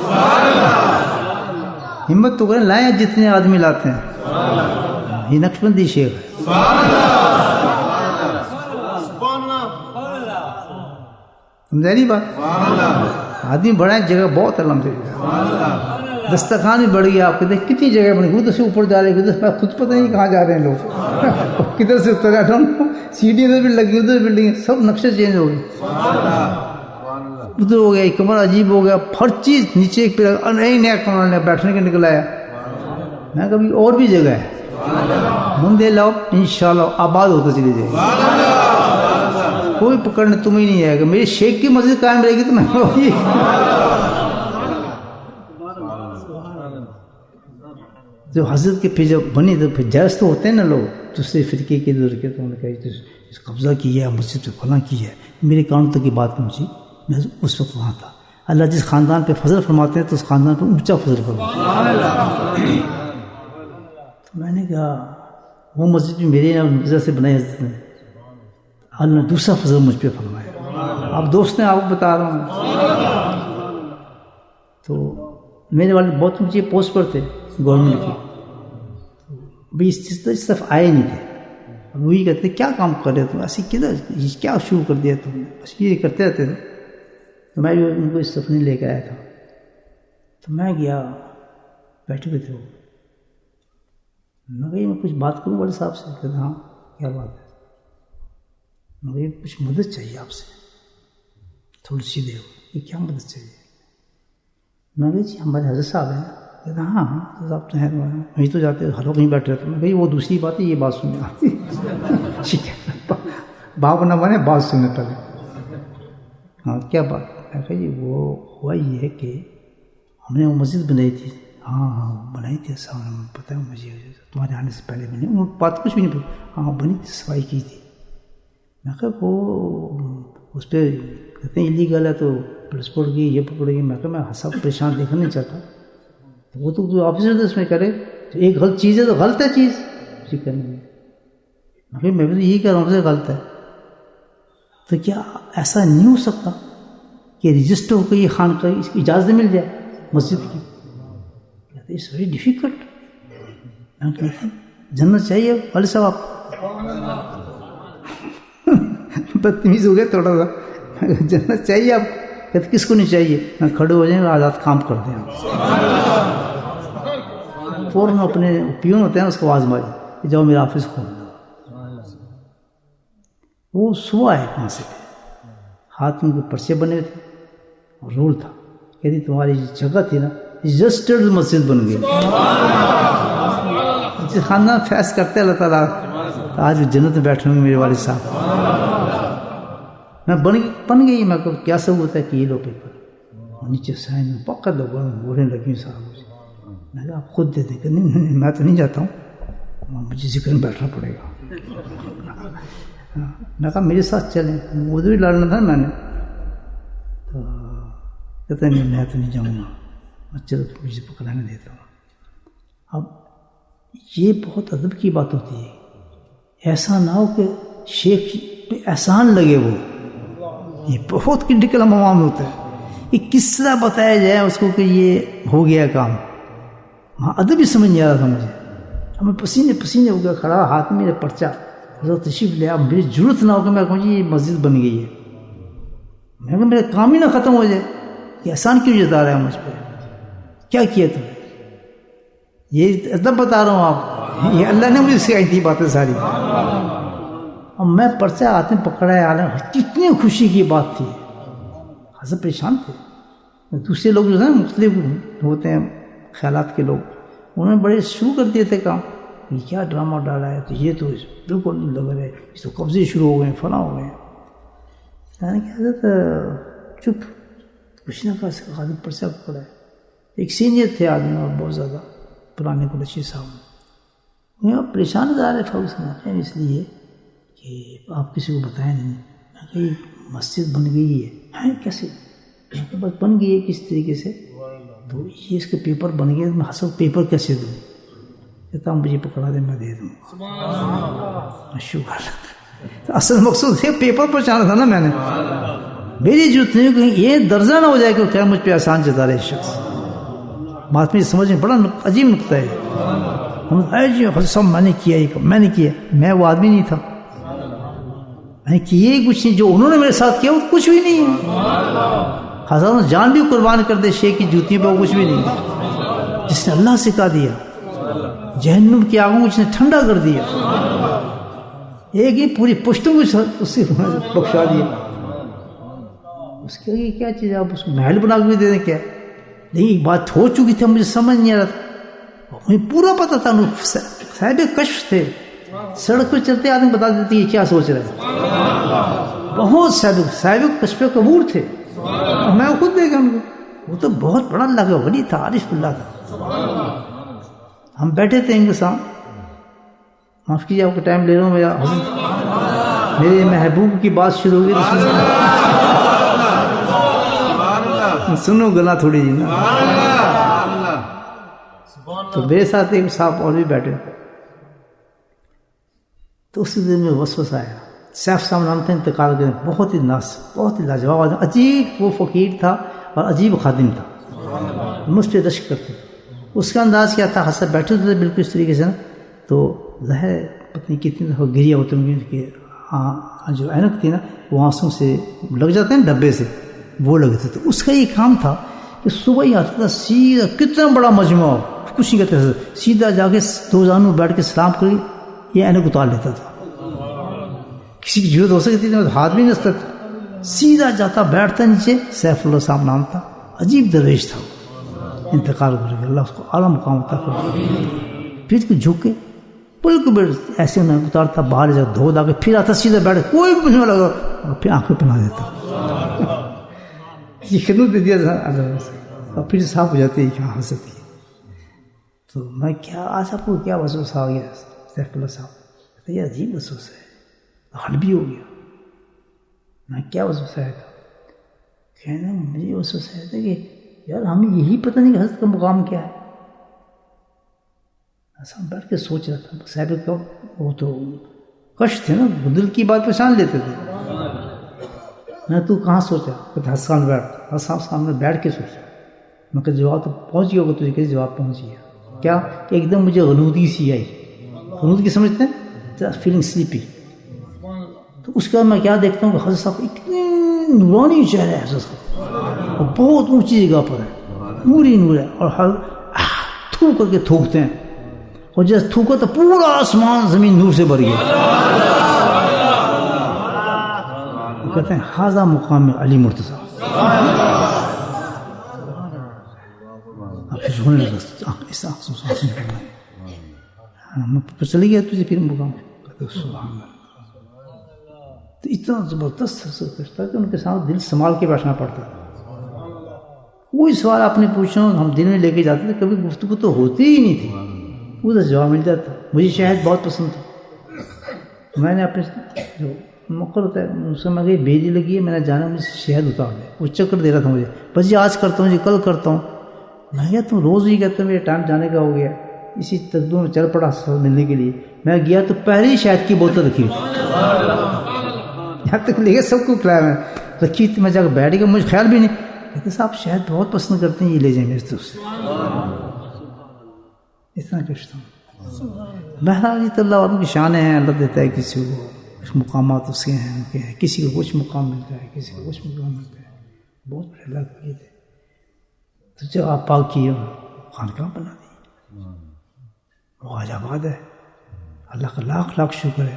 ہمت تو کریں, لائیں جتنے آدمی لاتے ہیں. یہ نقشبندی شیخ ہے. سمجھا بات, آدمی بڑھائیں جگہ بہت الحمدللہ. دسترخوان بھی بڑھ گیا آپ کے, دیکھ کتنی جگہ بنی. ادھر سے اوپر جا رہے ہیں, خود پتہ نہیں کہاں جا رہے ہیں لوگ, کدھر سے اتر جا رہا ہوں. سیڑھی ادھر بھی لگی, ادھر بلڈنگ, سب نقشے چینج ہو گئے. ادھر ہو گیا, ایک کمرہ عجیب ہو گیا, ہر چیز نیچے ایک پہ نئی نیا کمرہ بیٹھنے کے نکل آیا. میں کبھی اور بھی جگہ ہے, مندے لاؤ انشاءاللہ آباد ہوتا چلی جائے گی. کوئی پکڑنے تمہیں نہیں آئے گا. میری شیخ کی مسجد قائم رہے گی تو میں وہی. جو حضرت کے پھر جب بنی تو پھر جائز تو ہوتے ہیں نا لوگ دوسرے فرقے کے ادھر کے, تو انہوں نے کہا اس قبضہ کی ہے مسجد پہ فلاں کی ہے. میرے کانوں تک کی بات پہنچی, میں اس وقت وہاں تھا. اللہ جس خاندان پہ فضل فرماتے ہیں تو اس خاندان پہ اونچا فضل فرماتے ہیں. تو میں نے کہا وہ مسجد بھی میرے نظر سے بنائی حضرت نے, اللہ نے دوسرا فضل مجھ پہ فرمایا. آپ دوست ہیں, آپ کو بتا رہا ہوں. تو میرے والد بہت اونچی پوسٹ پر تھے گورنمنٹ کی, ابھی اس طرف آئے نہیں تھے. وہی کہتے کیا کام کر رہے تم, ایسے کدھر کیا شروع کر دیا تم نے, بس یہ کرتے رہتے تھے. تو میں ان کو اس طرف نہیں لے کے آیا تھا. تو میں گیا, بیٹھے ہوئے تھے وہ. میں کہا میں کچھ بات کروں والد صاحب سے. کہتے ہاں کیا بات ہے. میں کہا کچھ مدد چاہیے آپ سے, تھوڑی سی دیر. یہ کیا مدد چاہیے. میں کہا جی ہمارے حضرت صاحب ہیں. کہتے ہاں حضرت صاحب تو ہیں, وہیں تو جاتے ہر وقت کہیں بیٹھے رہتے. میں کہا وہ دوسری بات ہے, یہ بات سننے آتی. ٹھیک ہے, باپ نہ بنے بات سننے پہلے. ہاں کیا بات. میں کہا جی وہ ہوا یہ ہے کہ ہم نے وہ مسجد بنائی تھی. ہاں بنائی تھی, سامنے پتہ ہے مجھے, تمہارے آنے سے پہلے بنی. وہ بات کچھ بھی نہیں پوچھی. ہاں بنی تھی, صفائی کی تھی. میں کہا وہ اس پہ کہتے ہیں ایلیگل ہے تو پولیس پکڑ گئی, یہ پکڑے گی. میں کہا میں سب پریشان دیکھنا نہیں چاہتا. وہ تو آفیسر اس میں کرے, ایک غلط چیز ہے تو غلط ہے چیز. میں بھی تو یہی کہہ رہا ہوں سے غلط ہے. تو کیا ایسا نہیں ہو سکتا کہ رجسٹر ہو کے یہ خانقاہ اس کی اجازت مل جائے مسجد کی؟ کہتے اٹس ویری ڈیفیکلٹ. میں کہتے جنت چاہیے والد صاحب آپ بدتمیز ہو گئے تھوڑا سا. جنت چاہیے آپ؟ کہتے کس کو نہیں چاہیے؟ میں کھڑے ہو جائیں آزاد کام کر دیں. فوراً اپنے پیون ہوتے ہیں اس کو آواز ماری جاؤ میرا آفس کھول دو. وہ صبح ہے وہاں سے, ہاتھ میں پرچے بنے تھے اور رول تھا, کہتی تمہاری جگہ تھی نا رجسٹرڈ مسجد بن گئی. جس خاندان فیض کرتے اللہ تعالیٰ آج جنت میں بیٹھے ہوں گے میرے والد صاحب. میں بن گئی. میں کو کیا ثبوت ہے کہ یہ لو پیپر نیچے سائن پکا دو بولنے لگی صاحب مجھے. میں کہا آپ خود دے دیں کہ نہیں میں تو نہیں جاتا ہوں, مجھے ذکر میں بیٹھنا پڑے گا. میں کہا میرے ساتھ چلیں, وہ بھی لڑنا تھا میں نے. تو کہتے نہیں میں تو نہیں جاؤں گا, میں چلو مجھے پکڑانے دیتا ہوں. اب یہ بہت ادب کی بات ہوتی ہے. ایسا نہ ہو کہ شیخ پہ احسان لگے, وہ یہ بہت کرٹیکل معاملہ ہوتا ہے. یہ کس طرح بتایا جائے اس کو کہ یہ ہو گیا کام. وہاں ادب ہی سمجھ نہیں آ رہا تھا مجھے. ہمیں پسینے پسینے ہو گیا, کھڑا ہاتھ میں میرے پرچہ تشریف لیا. میری ضرورت نہ ہو کہ میں کہوں جی یہ مسجد بن گئی ہے. میں کہا میرا کام ہی نہ ختم ہو جائے. یہ احسان کیوں جتا رہا ہے مجھ پہ؟ کیا کیا تم؟ یہ ادب بتا رہا ہوں آپ, یہ اللہ نے مجھے سکھائی تھی باتیں ساری. اور میں پرچہ ہاتھ میں پکڑا ہے عالم, کتنی خوشی کی بات تھی. حضرت پریشان تھے. دوسرے لوگ جو ہے نا مختلف ہوتے ہیں خیالات کے لوگ, انہوں نے بڑے شروع کر دیے تھے کام. یہ کیا ڈرامہ ڈالا ہے, تو یہ تو بالکل لگ رہا ہے اس تو قبضے شروع ہو گئے, فلاں ہو گئے. میں نے کہا حضرت چپ, کچھ نہ کر سکا. حضرت پرچہ پکڑا ہے. ایک سینئر تھے آدمی اور بہت زیادہ پرانے قریشی صاحب. میں پریشان جا رہے فوج سمجھتے ہیں اس لیے کہ آپ کسی کو بتائیں نہیں. میں کہا یہ مسجد بن گئی ہے. کیسے بس بن گئی ہے, کس طریقے سے؟ تو یہ اس کے پیپر بن گئے. میں حسب پیپر کیسے دوں؟ کہتا ہوں مجھے پکڑا دے میں دے دوں. شکر. اصل مقصود ہے پیپر پر چاہنا تھا نا میں نے. میری جو تھی کہیں یہ درجہ نہ ہو جائے کہ کیا مجھ پہ احسان جتا رہے شخص. بات میں سمجھ میں بڑا عجیب نقطہ ہے. جی حضرت صاحب میں نے کیا, میں نے کیا. میں وہ آدمی نہیں تھا, میں نے کیے ہی کچھ نہیں. جو انہوں نے میرے ساتھ کیا وہ کچھ بھی نہیں ہے. ہزاروں جان بھی قربان کر دے شیخ کی جوتیوں پہ, وہ کچھ بھی نہیں ہے. جس نے اللہ سکھا دیا, جہنم کی آگوں اس نے ٹھنڈا کر دیا, ایک ہی پوری پشتوں کو اس سے بخشا دیا. اس کے لیے کیا چیز ہے, آپ اس کو محل بنا کے بھی دے دیں کیا؟ نہیں بات ہو چکی تھی, مجھے سمجھ نہیں آ رہا تھا. مجھے پورا پتا تھا, صاحب کشف تھے. سڑک پہ چلتے آدمی بتا دیتے یہ کیا سوچ رہے ہیں. بہت صاحب کشف قبول تھے. میں خود دیکھا ان کو, وہ تو بہت بڑا اللہ کا ولی تھا, عارف اللہ تھا. ہم بیٹھے تھے ان کے سامنے. معاف کیجیے آپ کا ٹائم لے رہا ہوں. میرا حضرت میرے محبوب کی بات شروع ہو گئی. سنو گلا تھوڑی جی نا. تو میرے ساتھ ایک صاحب اور بھی بیٹھے تھے. تو اسی دن میں وسوسہ آیا. سیف صاحب نام تھا, انتقال کے بہت ہی بہت ہی لاجواب آدمی, عجیب. وہ فقیر تھا اور عجیب خادم تھا, مجھ پہ رشک کرتے. اس کا انداز کیا تھا, حسب بیٹھے ہوتے بالکل اس طریقے سے نا. تو ظاہر پتنی کتنی دفعہ گریا ہوتی ہوں کہ جو اینک تھی نا وہ آنسوں سے لگ جاتے ہیں ڈبے سے, وہ لگے تھے. تو اس کا یہ کام تھا کہ صبح ہی آتا تھا سیدھا, کتنا بڑا مجموعہ کچھ نہیں کہتے تھے, سیدھا جا کے دو زانوں بیٹھ کے سلام کر یہ اینک اتار لیتا تھا. کسی کی ضرورت ہو سکتی تھی, ہاتھ بھی نہیں رکھتا تھا, سیدھا جاتا بیٹھتا نیچے. سیف اللہ صاحب نام تھا, عجیب درویش تھا. انتقال کر کے اللہ اس کو اعلیٰ مقام عطا کرے. پھر کو جھک کے بالکل ایسے انہیں اتارتا, باہر جا دھو دا کے پھر آتا سیدھا بیٹھ, کوئی بھی نہیں لگا, اور پھر آنکھیں پہنا دیتا. یہ خدمت دے دیا تھا اور پھر صاف ہو جاتی ہے کہ ہاں ہنستی ہے. تو میں کیا آج آپ کو کیا وسوسہ آ گیا سیف اللہ صاحب؟ یہ عجیب وسوسہ ہے, حل بھی ہو گیا. میں کیا وسوسہ ہے تھا؟ کہنا مجھے وسوسہ ہے تھا کہ یار ہمیں یہی پتہ نہیں کہ حضرت کا مقام کیا ہے. ایسا بیٹھ کے سوچ رہا تھا. صاحب کا وہ تو کش تھے نا, دل کی بات پہچان لیتے تھے. میں تو کہاں سوچا؟ کہتے حسان بیٹھ، حسان سامنے بیٹھ کے سوچا. میں کہ جواب تو پہنچ گیا ہوگا تجھے، کہ جواب پہنچ گیا. کیا کہ ایک دم مجھے غنودی سی آئی. غنودی سمجھتے ہیں؟ Feeling sleepy. تو اس کے بعد میں کیا دیکھتا ہوں کہ حضرت صاحب اتنے نورانی چہرے ہے حضرت صاحب، اور بہت اونچی جگہ پر ہے، نور ہی نور ہے، اور تھوک کر کے تھوکتے ہیں، اور جیسے تھوکا تو پورا آسمان زمین نور سے بھر گیا. کہتے ہیں حاضہ مقام علی مرتضیٰ. اب پھر ہونے لگا اس میں چلی گیا تجھے پھر مقام. سبحان اللہ. تو اتنا زبردست کرتا ہے کہ ان کے ساتھ دل سنبھال کے بیٹھنا پڑتا ہے. کوئی سوال آپ نے پوچھا ہم دل میں لے کے جاتے تھے، کبھی گفتگو تو ہوتی ہی نہیں تھی، ادھر جواب مل جاتا. مجھے شہد بہت پسند تھا، میں نے اپنے جو مقرر ہوتا ہے اس میں گئی بیری لگی ہے، میں نے جانا مجھے شہد اتار دے. وہ چکر دے رہا تھا مجھے، بس یہ آج کرتا ہوں، یہ کل کرتا ہوں. میں کہا تم روز ہی کہتے ہو میرا ٹائم جانے کا ہو گیا. اسی تدبیر میں چل پڑا ملنے کے لیے. میں گیا تو پہلے ہی شہد کی بوتل رکھی یہاں تک لے کے سب کو کھلایا میں رکھی تھی. میں جا کے بیٹھ گیا، مجھے خیال بھی نہیں. کہتے صاحب شہد بہت پسند کرتے ہیں، یہ لے جائیں میرے طرف سے. اتنا کشتا ہوں. بہرحال تو اللہ والوں کی شان ہے، اللہ دیتا ہے کسی کو کچھ مقامات اس کے ہیں، ان کے ہیں. کسی کو کچھ مقام ملتا ہے، کسی کو کچھ مقام ملتا ہے. بہت بڑے اللہ کی ہے. تو جو آپ پاک کیے خانقاہ بنا دی، وہ آج آباد ہے. اللہ کا لاکھ لاکھ شکر ہے.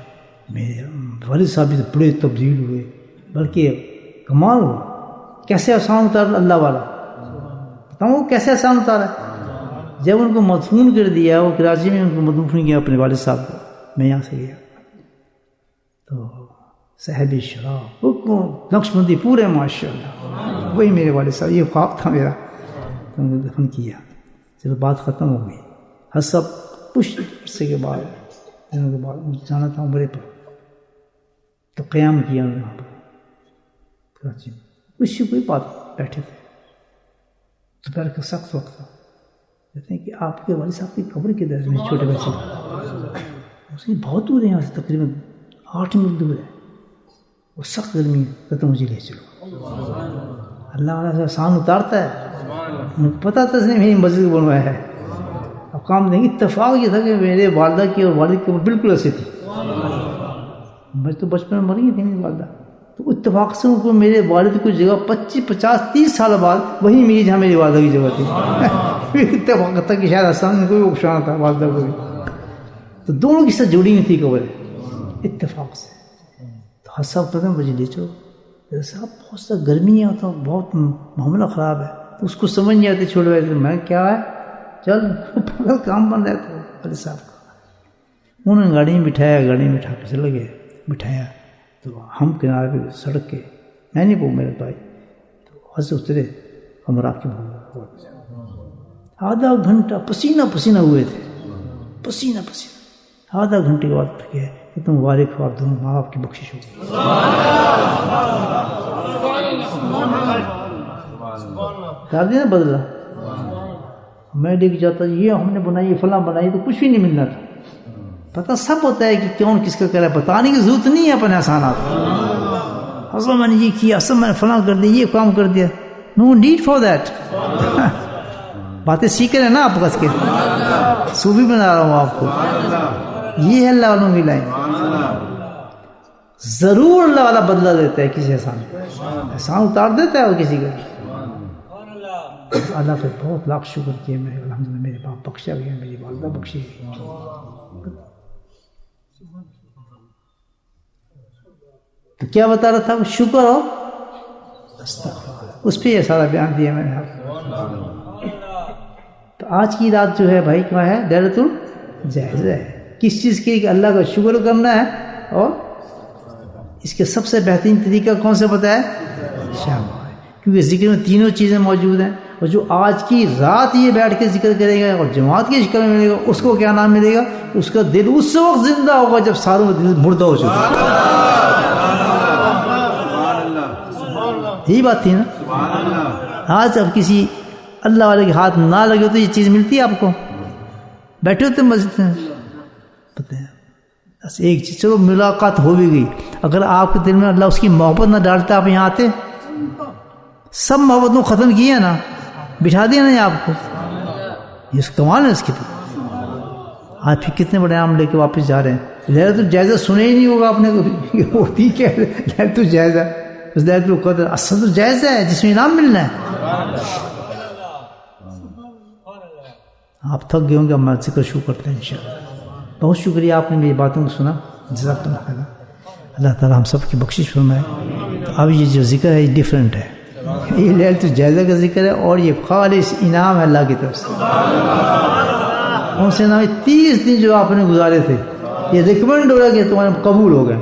میرے والد صاحب بھی بڑے تبدیل ہوئے، بلکہ کمال ہوا. کیسے آسان اتارا اللہ والا، بتاؤں کیسے آسان اتارا. جب ان کو مدفون کر دیا، وہ کراچی میں ان کو مدفون کیا اپنے والد صاحب کو. میں یہاں سے گیا تو صاحب شراب نقش بندی پورے ماشاء اللہ، وہی میرے والد صاحب. یہ خواب تھا میرا. تو انہوں نے دفن کیا. چلو بات ختم ہو گئی. ہر سب کچھ عرصے کے بعد جانا تھا عمرے پر، تو قیام کیا انہوں نے وہاں پر کراچی میں. کچھ کوئی بات بیٹھے تھے، دوپہر کا سخت وقت تھا. کہتے ہیں کہ آپ کے والد صاحب کی قبر کدھر ہے؟ میرے چھوٹے بچے اس کی بہت دور ہے یہاں سے، تقریباً 8 میل دور ہے. وہ سخت گرمی ہے. کہتے مجھے لے چلو. اللہ والا سے آسان اتارتا ہے. پتہ تھا اس نے میری مسجد بنوایا ہے. اب کام نہیں. اتفاق یہ تھا کہ میرے والدہ کی اور والد کی عمر بالکل ایسے تھی. مجھے تو بچپن میں مر گئی تھی میری والدہ. تو اتفاق سے ان کو میرے والد کی جگہ 25 50 30 سال بعد وہی ملی جہاں میری والدہ کی جگہ تھی. اتفاق تھا کہ شاید آسان کو بھی اکشانا تھا والدہ کو بھی. تو دونوں کی ساتھ جڑی ہوئی تھی قبر اتفاق سے. تو ہر صاحب کہتے ہیں مجھے لے چلو. صاحب بہت سا گرمی ہے تو بہت معاملہ خراب ہے. تو اس کو سمجھ نہیں آتی چھوڑ رہے. میں کیا ہے چل کام بن رہا تھا والد صاحب کا. انہوں نے گاڑی میں بٹھایا، گاڑی میں بٹھا کے چلے گئے. بٹھایا تو ہم کنارے پہ سڑک کے، میں نہیں میرے بھائی. تو وہاں سے اترے ہم رات کے آدھا گھنٹہ پسینہ پسینہ ہوئے تھے، پسینہ پسینہ. آدھا گھنٹے کے بعد اٹھ گئے کہ تم مبارک ہو، آپ دونوں ماں باپ کی بخشش ہوگی. کر دیا نا بدلا. میں دیکھ جاتا یہ ہم نے بنائی فلاں بنائی تو کچھ بھی نہیں ملنا تھا. پتہ سب ہوتا ہے کہ کون کس کا کرا ہے. بتانے کی ضرورت نہیں ہے اپنے احسانات. اصل میں نے یہ کیا، اصل میں نے فلاں کر دیا، یہ کام کر دیا. No need for that. باتیں سیکھ رہے ہیں نا آپ کس کے. صوفی بنا رہا ہوں آپ کو. یہ ہے اللہ والوں کی لائن. ضرور اللہ والا بدلہ دیتا ہے کسی احسان کو. احسان اتار دیتا ہے وہ کسی کا. اللہ پہ بہت لاکھ شکر کیے میں. الحمدللہ میرے باپ بخشا گیا، میری والدہ بخشی گئی. تو کیا بتا رہا تھا؟ شکر ہو اس پہ یہ سارا بیان دیا میں نے آپ کو. تو آج کی رات جو ہے بھائی کیا ہے؟ لیلۃ الجائزہ ہے. کس چیز کی؟ کہ اللہ کا شکر کرنا ہے. اور اس کے سب سے بہترین طریقہ کون سے بتایا؟ شام. کیونکہ ذکر میں تینوں چیزیں موجود ہیں. اور جو آج کی رات یہ بیٹھ کے ذکر کرے گا اور جماعت کی شکل میں ملے گا، اس کو کیا نام ملے گا؟ اس کا دل اس وقت زندہ ہوگا جب ساروں کا دل مردہ ہو چکا. یہی بات تھی نا. آج اب کسی اللہ والے کے ہاتھ نہ لگے تو یہ چیز ملتی ہے آپ کو؟ بیٹھے ہوتے مسجد میں پتہ ہے بس ایک چیز، چلو ملاقات ہو بھی گئی، اگر آپ کے دل میں اللہ اس کی محبت نہ ڈالتا آپ یہاں آتے؟ سب محبتوں ختم کیا نا، بٹھا دیا نا آپ کو، یہ کمال ہے اس کے پاس۔ آج پھر کتنے بڑے عام لے کے واپس جا رہے ہیں، لہرۃ الجائزہ سنے ہی نہیں ہوگا آپ نے کبھی، ہوتی کیا ہے لہرۃ الجائزہ؟ بس لہرۃ القدر اصل تو جائزہ ہے جس میں انعام ملنا ہے۔ آپ تھک گئے ہوں گے، ہم ذکر شروع کرتے ہیں انشاءاللہ۔ بہت شکریہ آپ نے میری باتوں کو سنا، جزاک اللہ خیر۔ اللہ تعالیٰ ہم سب کی بخشش فرمائے۔ تو اب یہ جو ذکر ہے یہ ڈیفرنٹ ہے، یہ لہرۃ الجائزہ کا ذکر ہے اور یہ خالص انعام ہے اللہ کی طرف سے۔ ان سے نہ 30 دن جو آپ نے گزارے تھے یہ ریکمنڈ ہو رہا کہ تمہارے قبول ہو گئے۔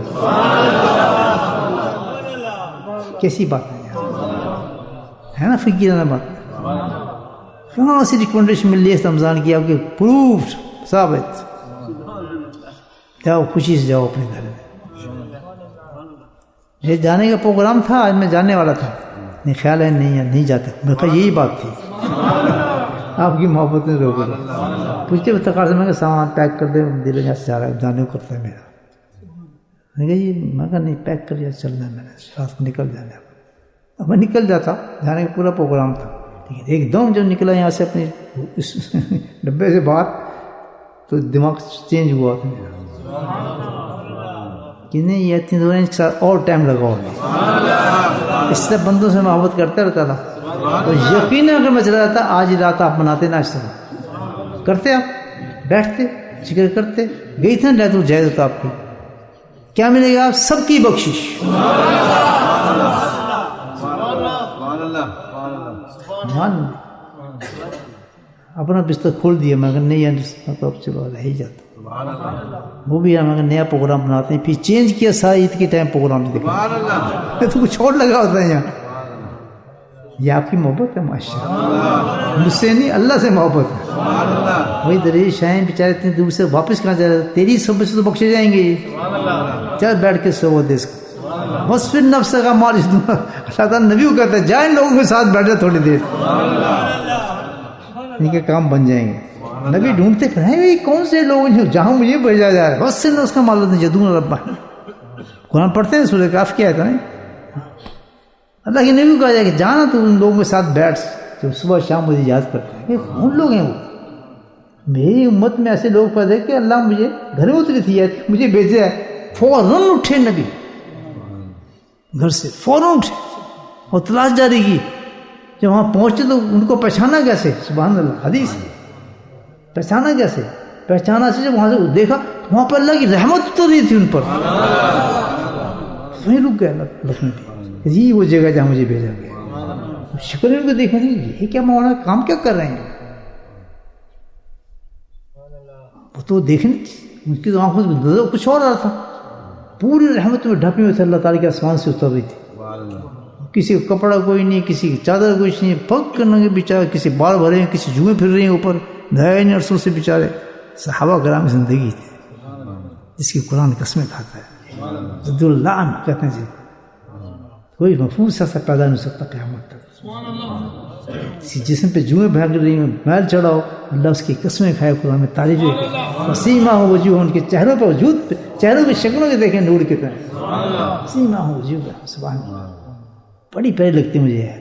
کیسی بات ہے نا، فقیرانہ بات، کہاں سے ریکمنڈیشن مل رہی ہے رمضان کی آپ کے؟ پروف ثابت۔ جاؤ خوشی سے جاؤ اپنے گھر میں۔ یہ جانے کا پروگرام تھا، آج میں جانے والا تھا، نہیں خیال ہے نہیں جاتا، میں کہا یہی بات تھی، آپ کی محبت نے روک دیا۔ پوچھتے تقاضے سے میں کہ سامان پیک کر دے، دل یہاں سے جا رہا ہے، جانے کو کرتا ہے میرا۔ میں کہا نہیں پیک کر لیا، چلنا ہے، میں نے رات کو نکل جانا ہے۔ اب میں نکل جاتا، جانے کا پورا پروگرام تھا، لیکن ایک دم جب نکلا یہاں سے اپنے ڈبے سے باہر تو دماغ چینج ہوا تھا میرا کہ نہیں یہ اتنی دور کے ساتھ اور ٹائم لگا ہوگا۔ اس سے بندوں سے محبت کرتا رہتا تھا، تو یقیناً اگر میں چلا جاتا آج ہی رات آپ مناتے ناشتہ کرتے، آپ بیٹھتے ذکر کرتے، گئی تھے نا تو جائز ہوتا آپ کی، کیا ملے گا؟ آپ سب کی بخشش۔ اپنا بستر کھول دیا، میں اگر نہیں تو اب چلو رہ ہی جاتا۔ وہ بھی ہم اگر نیا پروگرام بناتے ہیں، پھر چینج کیا سارا عید کے ٹائم پروگرام دیکھا تو کچھ اور لگا ہوتا ہے یہاں۔ یہ آپ کی محبت ہے ماشاءاللہ، مجھ سے نہیں اللہ سے محبت ہے۔ وہی درویش ہیں بیچارے اتنی دور سے، واپس کہاں جا رہے؟ تیری صبح سے تو بخشے جائیں گے، چل بیٹھ کے سو دے اس کو، بس پھر نفس کا مالش دوں۔ اللہ تعالیٰ نبی کو کہتا ہے جائیں لوگوں کے ساتھ بیٹھ جائے تھوڑی دیر، ان کے کام بن جائیں گے۔ نبی ڈھونڈتے پھر کون سے لوگ ہیں جہاں مجھے بھیجا جا رہا ہے، بس سے اس کا معلوم جدون ربا۔ قرآن پڑھتے ہیں سورہ کاف کیا ہے، اللہ کے نبی کو کہا جائے کہ جانا تو ان لوگوں کے ساتھ بیٹھ، جو صبح شام مجھے یاد کرتے ہیں۔ کون لوگ ہیں وہ؟ میری امت میں ایسے لوگ پیدا کہ اللہ مجھے گھر میں اتری تھی مجھے بھیجا ہے، فوراً اٹھے نبی گھر سے، فوراً اٹھے اور تلاش جاری کی۔ جب وہاں پہنچے تو ان کو پہچانا کیسے؟ سبحان اللہ، حدیث پہچانا کیسے؟ پہچانا سے جب وہاں سے دیکھا تو وہاں پر اللہ کی رحمت تو نہیں تھی ان پر، وہیں رک گیا اللہ نے، یہ وہ جگہ جہاں مجھے بھیجا گیا۔ شکر ان کو دیکھا نہیں، یہ کیا مولانا کام کیا کر رہے ہیں؟ وہ تو دیکھنے ان کی تو آنکھوں سے نظر کچھ اور رہا تھا، پوری رحمت میں ڈھپے ہوئے تھے، اللہ تعالیٰ کے آسمان سے اتر رہی تھی۔ کسی کا کپڑا کوئی نہیں، کسی کی چادر کچھ نہیں، پگ کرنے کے بیچارے، کسی بال بھرے ہیں، کسی جوئیں پھر رہی ہیں اوپر، دھائیں عرصوں سے بیچارے۔ صحابہ کرام کی زندگی تھی جس کی قرآن قسمیں کھاتا ہے، ضد اللہ کہتے ہیں جی، کوئی محفوظ ایسا پیدا نہیں ہو سکتا قیامت تک۔ کسی جسم پہ جوئیں بھاگ رہی ہیں، میل چڑھاؤ، اللہ اس کی قسمیں کھائے، قرآن میں تعریفیں، سیما ہو وجوہ، ان کے چہروں پہ وجود پہ، چہروں کی شکلوں کے دیکھیں نور کی طرح، سیما ہو وجوہ، سبحان اللہ، بڑی پیاری لگتی مجھے ہے۔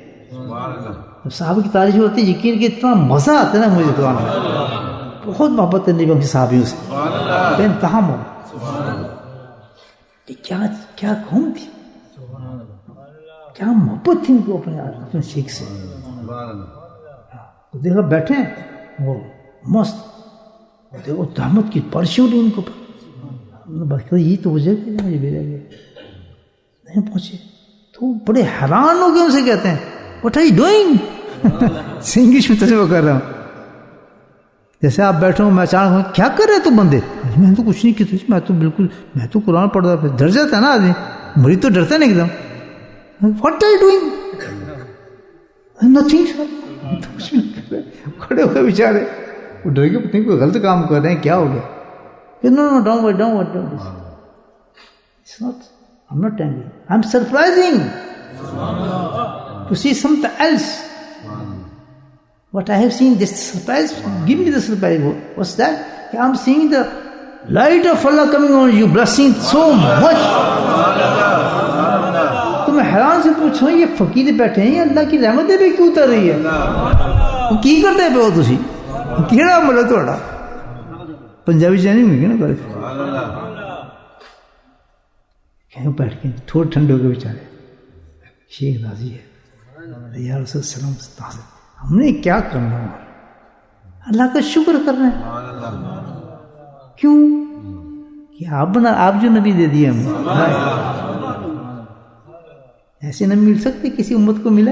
جب صحابہ کی تعریف ہوتی ہے یقین کہ اتنا مزہ آتا ہے نا مجھے قرآن میں، بہت محبت ہے نبی کے صحابیوں سے، بے انتہا محبت۔ کیا قوم تھی، کیا محبت تھی ان کو اپنے شیخ سے۔ دیکھا بیٹھے وہ مست، دیکھو رحمت کی پرشی اڑی ان کو، یہ تو وجہ مجھے بھیجا گیا، نہیں پہنچے تو بڑے حیران ہو گئے، ان سے کہتے ہیں What are you doing؟ English میں ترجمہ کر رہا ہوں، جیسے آپ بیٹھے ہو، میں اچانک کیا کر رہے تو بندے، میں تو کچھ نہیں کیا، میں تو قرآن پڑھ رہا تھا۔ ڈر جاتا ہے نا آدمی، مرید تو ڈرتا ہے نا ایک دم۔ What are you doing؟ Nothing sir، کچھ نہیں کر رہے، کھڑے ہو گئے بیچارے، وہ ڈر کے پتہ نہیں کوئی غلط کام کر رہے ہیں، کیا ہو گیا؟ No, don't worry. It's not, I'm not angry. I'm surprising to see something else. What I have seen, this surprise, give me the surprise. What's that? I'm seeing the light of Allah coming on you, blessing so much. تو میں حیران سے پوچھوں یہ فقیر بیٹھے ہیں اللہ کی رحمتیں بھی کیوں اتر رہی ہے؟ کی کرتے پہ ہو تسی کیڑا عمل ہے تھوڑا؟ پنجابی چینی ہوئی نا کرے کہیں بیٹھ کے تھوڑے ٹھنڈے ہو کے بیچارے شیخ راضی ہے یا رسول سلام ہم نے کیا کرنا ہے؟ اللہ کا شکر کرنا ہے. کیوں کہ آپ جو نبی دے دیے ہمیں ایسے نبی مل سکتے کسی امت کو ملا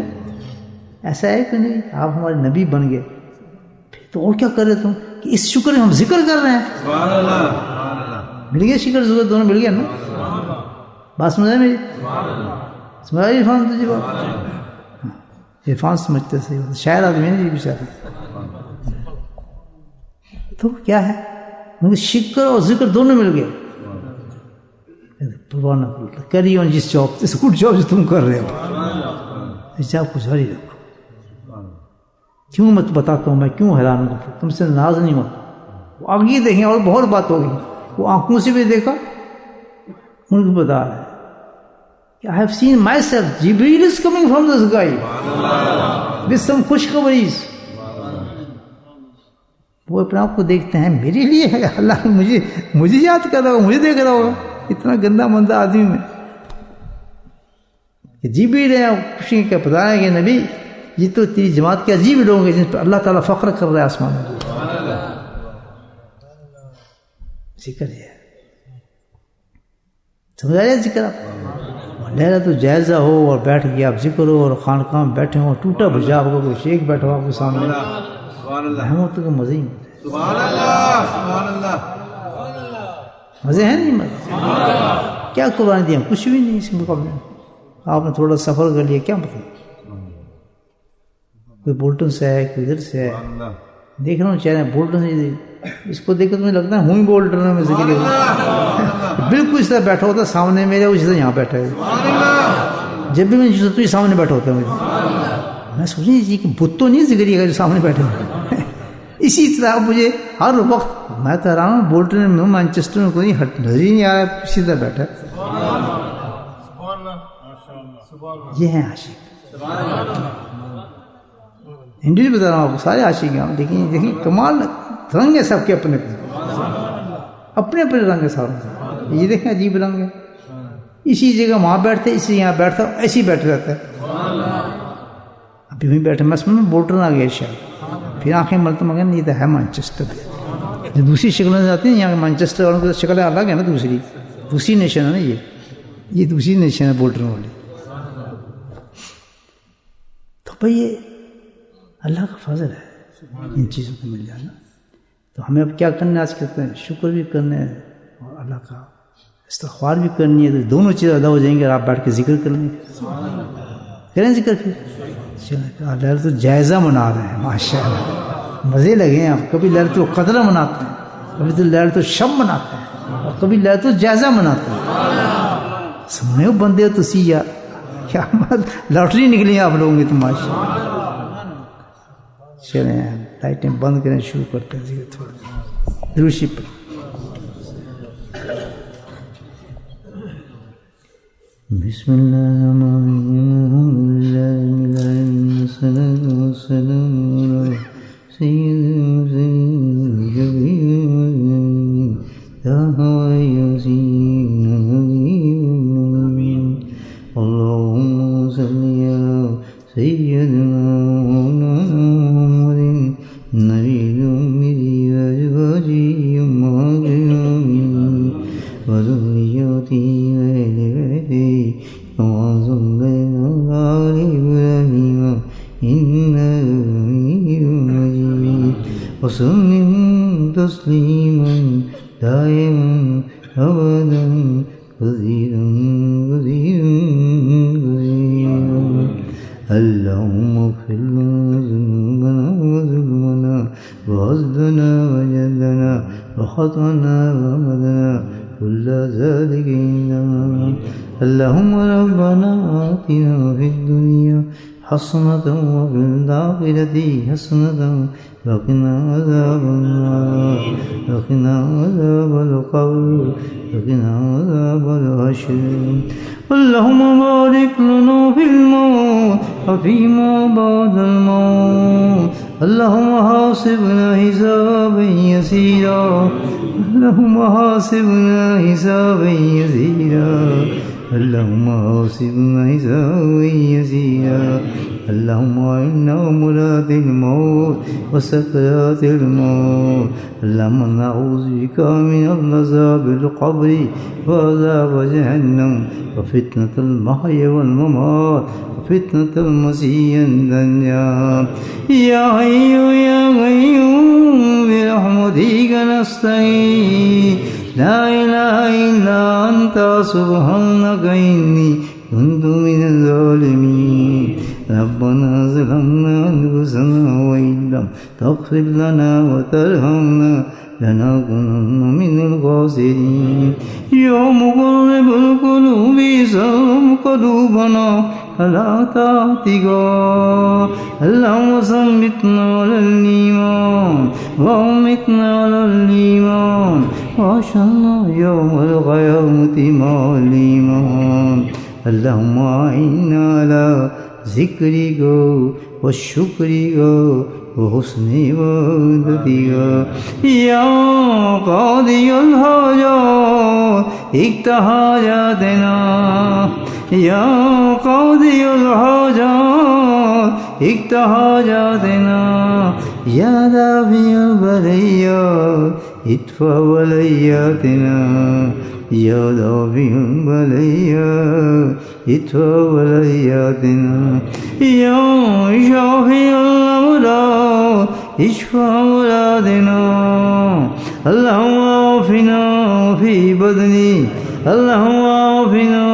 ایسا ہے کہ نہیں؟ آپ ہمارے نبی بن گئے پھر تو اور کیا کر رہے تم کہ اس شکر ہم ذکر کر رہے ہیں. مل گیا شکر ضرورت دونوں مل گیا نا. بات سمجھ میری سمجھ عرفان تجھے بات عرفان سمجھتے صحیح شاعر آدمی ہے یہ بیچارے. تو کیا ہے مگر شکر اور ذکر دونوں مل گئے. پرواہ نہ کرو کری آن جس جاب اس گڈ جاب جو تم کر رہے ہو اس جاب کو جاری رکھو. کیوں مت بتاتا ہوں میں کیوں حیران ہوں تم سے ناراض نہیں ہوتا. وہ آگے دیکھیں اور بہت بات ہوگی وہ آنکھوں سے بھی دیکھا ان کو بتا رہا ہے کہ I have seen myself Jibreel is coming from the sky with some خوشخبریز. وہ اپنے آپ کو دیکھتے ہیں میرے لیے ہے اللہ مجھے یاد کر رہا ہوگا مجھے دیکھ رہا ہوگا اتنا گندا مندہ آدمی میں کہ جبریل ہے خوشی کا پتہ ہے کہ نبی یہ تو تیری جماعت کے عجیب لوگ ہیں جن پر اللہ تعالیٰ فخر کر رہا ہے آسمان میں. ذکر ہے سمجھ آ رہا ہے ذکر آپ لہرا تو جائزہ ہو اور بیٹھ گیا آپ ذکر ہو اور خانقاہ میں بیٹھے ہوں ٹوٹا بھجا ہوگا کوئی شیخ بیٹھا ہوا آپ کے سامنے رحمتوں کا مزے ہی مزے ہیں نہیں مزے کیا قربانی دیا کچھ بھی نہیں اس مقابلے میں. آپ نے تھوڑا سفر کر لیا کیا مطلب کوئی بولٹن سے ہے کوئی ادھر سے ہے دیکھ رہا ہوں چہرے بولٹن سے اس کو دیکھ کر تمہیں لگتا ہے ہوں ہی بولٹن ہے میں ذکر بالکل اس طرح بیٹھا ہوتا سامنے میرے اسی طرح یہاں بیٹھا ہے جب بھی میں تو سامنے بیٹھا ہوتا ہے مجھے میں سوچ رہی کہ بت تو نہیں ذکر کا جو سامنے بیٹھے ہوئے اسی طرح مجھے ہر وقت میں تو حیران ہوں بولٹن میں مانچسٹر میں کوئی نظر ہی نہیں آ رہا اسی طرح بیٹھا. یہ ہیں عاشق ہندو بھی بتا رہا ہوں آپ کو سارے عاشق ہیں لیکن دیکھیں کمال رنگ ہے سب کے اپنے اپنے رنگ ہے سارے. یہ دیکھیں عجیب رنگ ہے اسی جگہ وہاں بیٹھتے اسی یہاں بیٹھتا ایسے ہی بیٹھے رہتا ہے. ابھی وہیں بیٹھے میں سمجھ بولٹن آ گیا شاید پھر آنکھیں ملتا مگر نہیں تو ہے مانچسٹر جو دوسری شکلوں سے آتی ہیں یہاں مانچسٹر والوں کی شکلیں الگ ہے نا دوسری نیشن ہے نا یہ دوسری نیشن ہے بولٹن والی. تو بھائی یہ اللہ کا فضل ہے ان چیزوں کو مل جانا. تو ہمیں اب کیا کرنا ہے آج کہتے ہیں شکر بھی کرنا ہے اور اللہ کا استغفار بھی کرنی ہے. تو دونوں چیزیں ادا ہو جائیں گے اور آپ بیٹھ کے ذکر کر لیں کریں ذکر پھر چلیں تو جائزہ منا رہے ہیں ماشاء اللہ مزے لگے ہیں آپ. کبھی لہرت القدر مناتے ہیں کبھی تو لہرت الشب مناتے ہیں اور کبھی لہرت الجائزہ مناتے ہیں. سمجھے ہو بندے ہو تو یا کیا لاٹری نکلی آپ لوگوں کی تو ماشاء اللہ. چلیں لائٹیں بند کریں شروع کرتے ہیں ذکر تھوڑا دروشی پر. بسم اللہ الرحمن الرحیم الصلاۃ والسلام علی سیدنا اللهم صل على سيدنا محمد النبي الأمي وأزواجه أمهاتهم وذريته وأهل بيته كما صليت على إبراهيم إنك حميد مجيد وسلم تسليما دائما أبدا كثيرا كثيرا كثيرا. اللهم اغفر لنا ذنوبنا وظلمنا وحسدنا وجدنا وخطأنا وعمدنا كل ذلك عندنا. اللهم ربنا آتنا في الدنيا حسنة وفي الآخرة حسنة وقنا عذاب النار وقنا عذاب القبر وقنا عذاب الحشر اللهم بارك لنا في الموت وفيما بعد الموت اللهم حاسبنا حسابا يسيرا اللهم حاسبنا حسابا يسيرا اللهم حاسبنا حسابا يسيرا اللهم إنا مراد الموت وسكرات الموت اللهم نعوذ بك من عذاب القبر وعذاب جهنم وفتنة المحيا والممات وفتنة المسيح الدجال يا حي يا قيوم برحمتك نستعين لا إله إلا أنت سبحانك إني كنت من الظالمين ربنا ظلمنا أنفسنا وإن لم تغفر لنا وترحمنا لنكونن من الخاسرين يا مقلب القلوب سلم قلوبنا على طاعتك اللهم ثبتنا على الإيمان وأمتنا على الإيمان وأحشرنا يوم القيامة مع الإيمان اللهم أعنا على ذكرك وشكرك وحسن عبادتك يا قاضي الحاجات اقض حاجاتنا يا قاضي الحاجات اقض حاجاتنا يا دافع البليات ادفع بلياتنا يا دافع البليات ادفع بلياتنا يا شافي الأمراض اشفع مرادنا اللهم عافنا في بدني اللهم عافنا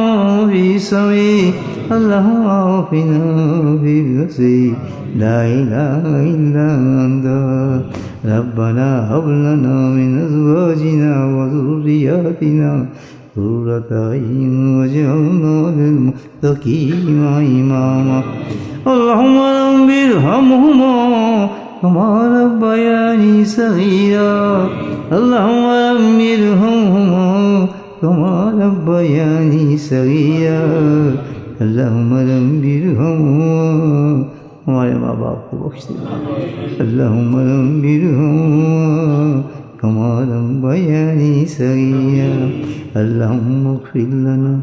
في سمعي اللهم عافنا في بصري لا إله إلا أنت ربنا هب لنا من أزواجنا وذرياتنا قرة أعين واجعلنا للمتقين إماما اللهم رب ارحمهما كما ربياني صغيرا اللهم رب ارحمهما كما ربياني صغيرا اللهم رب ارحمهما ہمارے ماں باپ کو بخش دے اللہم رب ارحمہما کما ربیانی صغیرا اللہم اغفر لنا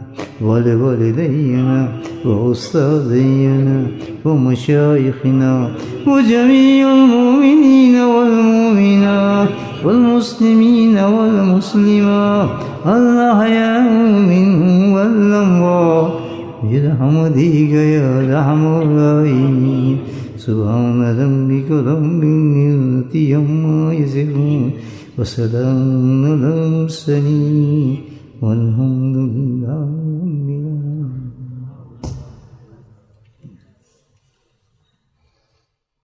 ولوالدينا وأستاذنا ومشايخنا وجميع المؤمنين والمؤمنات والمسلمين والمسلمات الأحياء منهم والأموات برحمتك يا أرحم الراحمين سبحان ربك رب العزة عما يصفون وسلام على المرسلين والحمد لله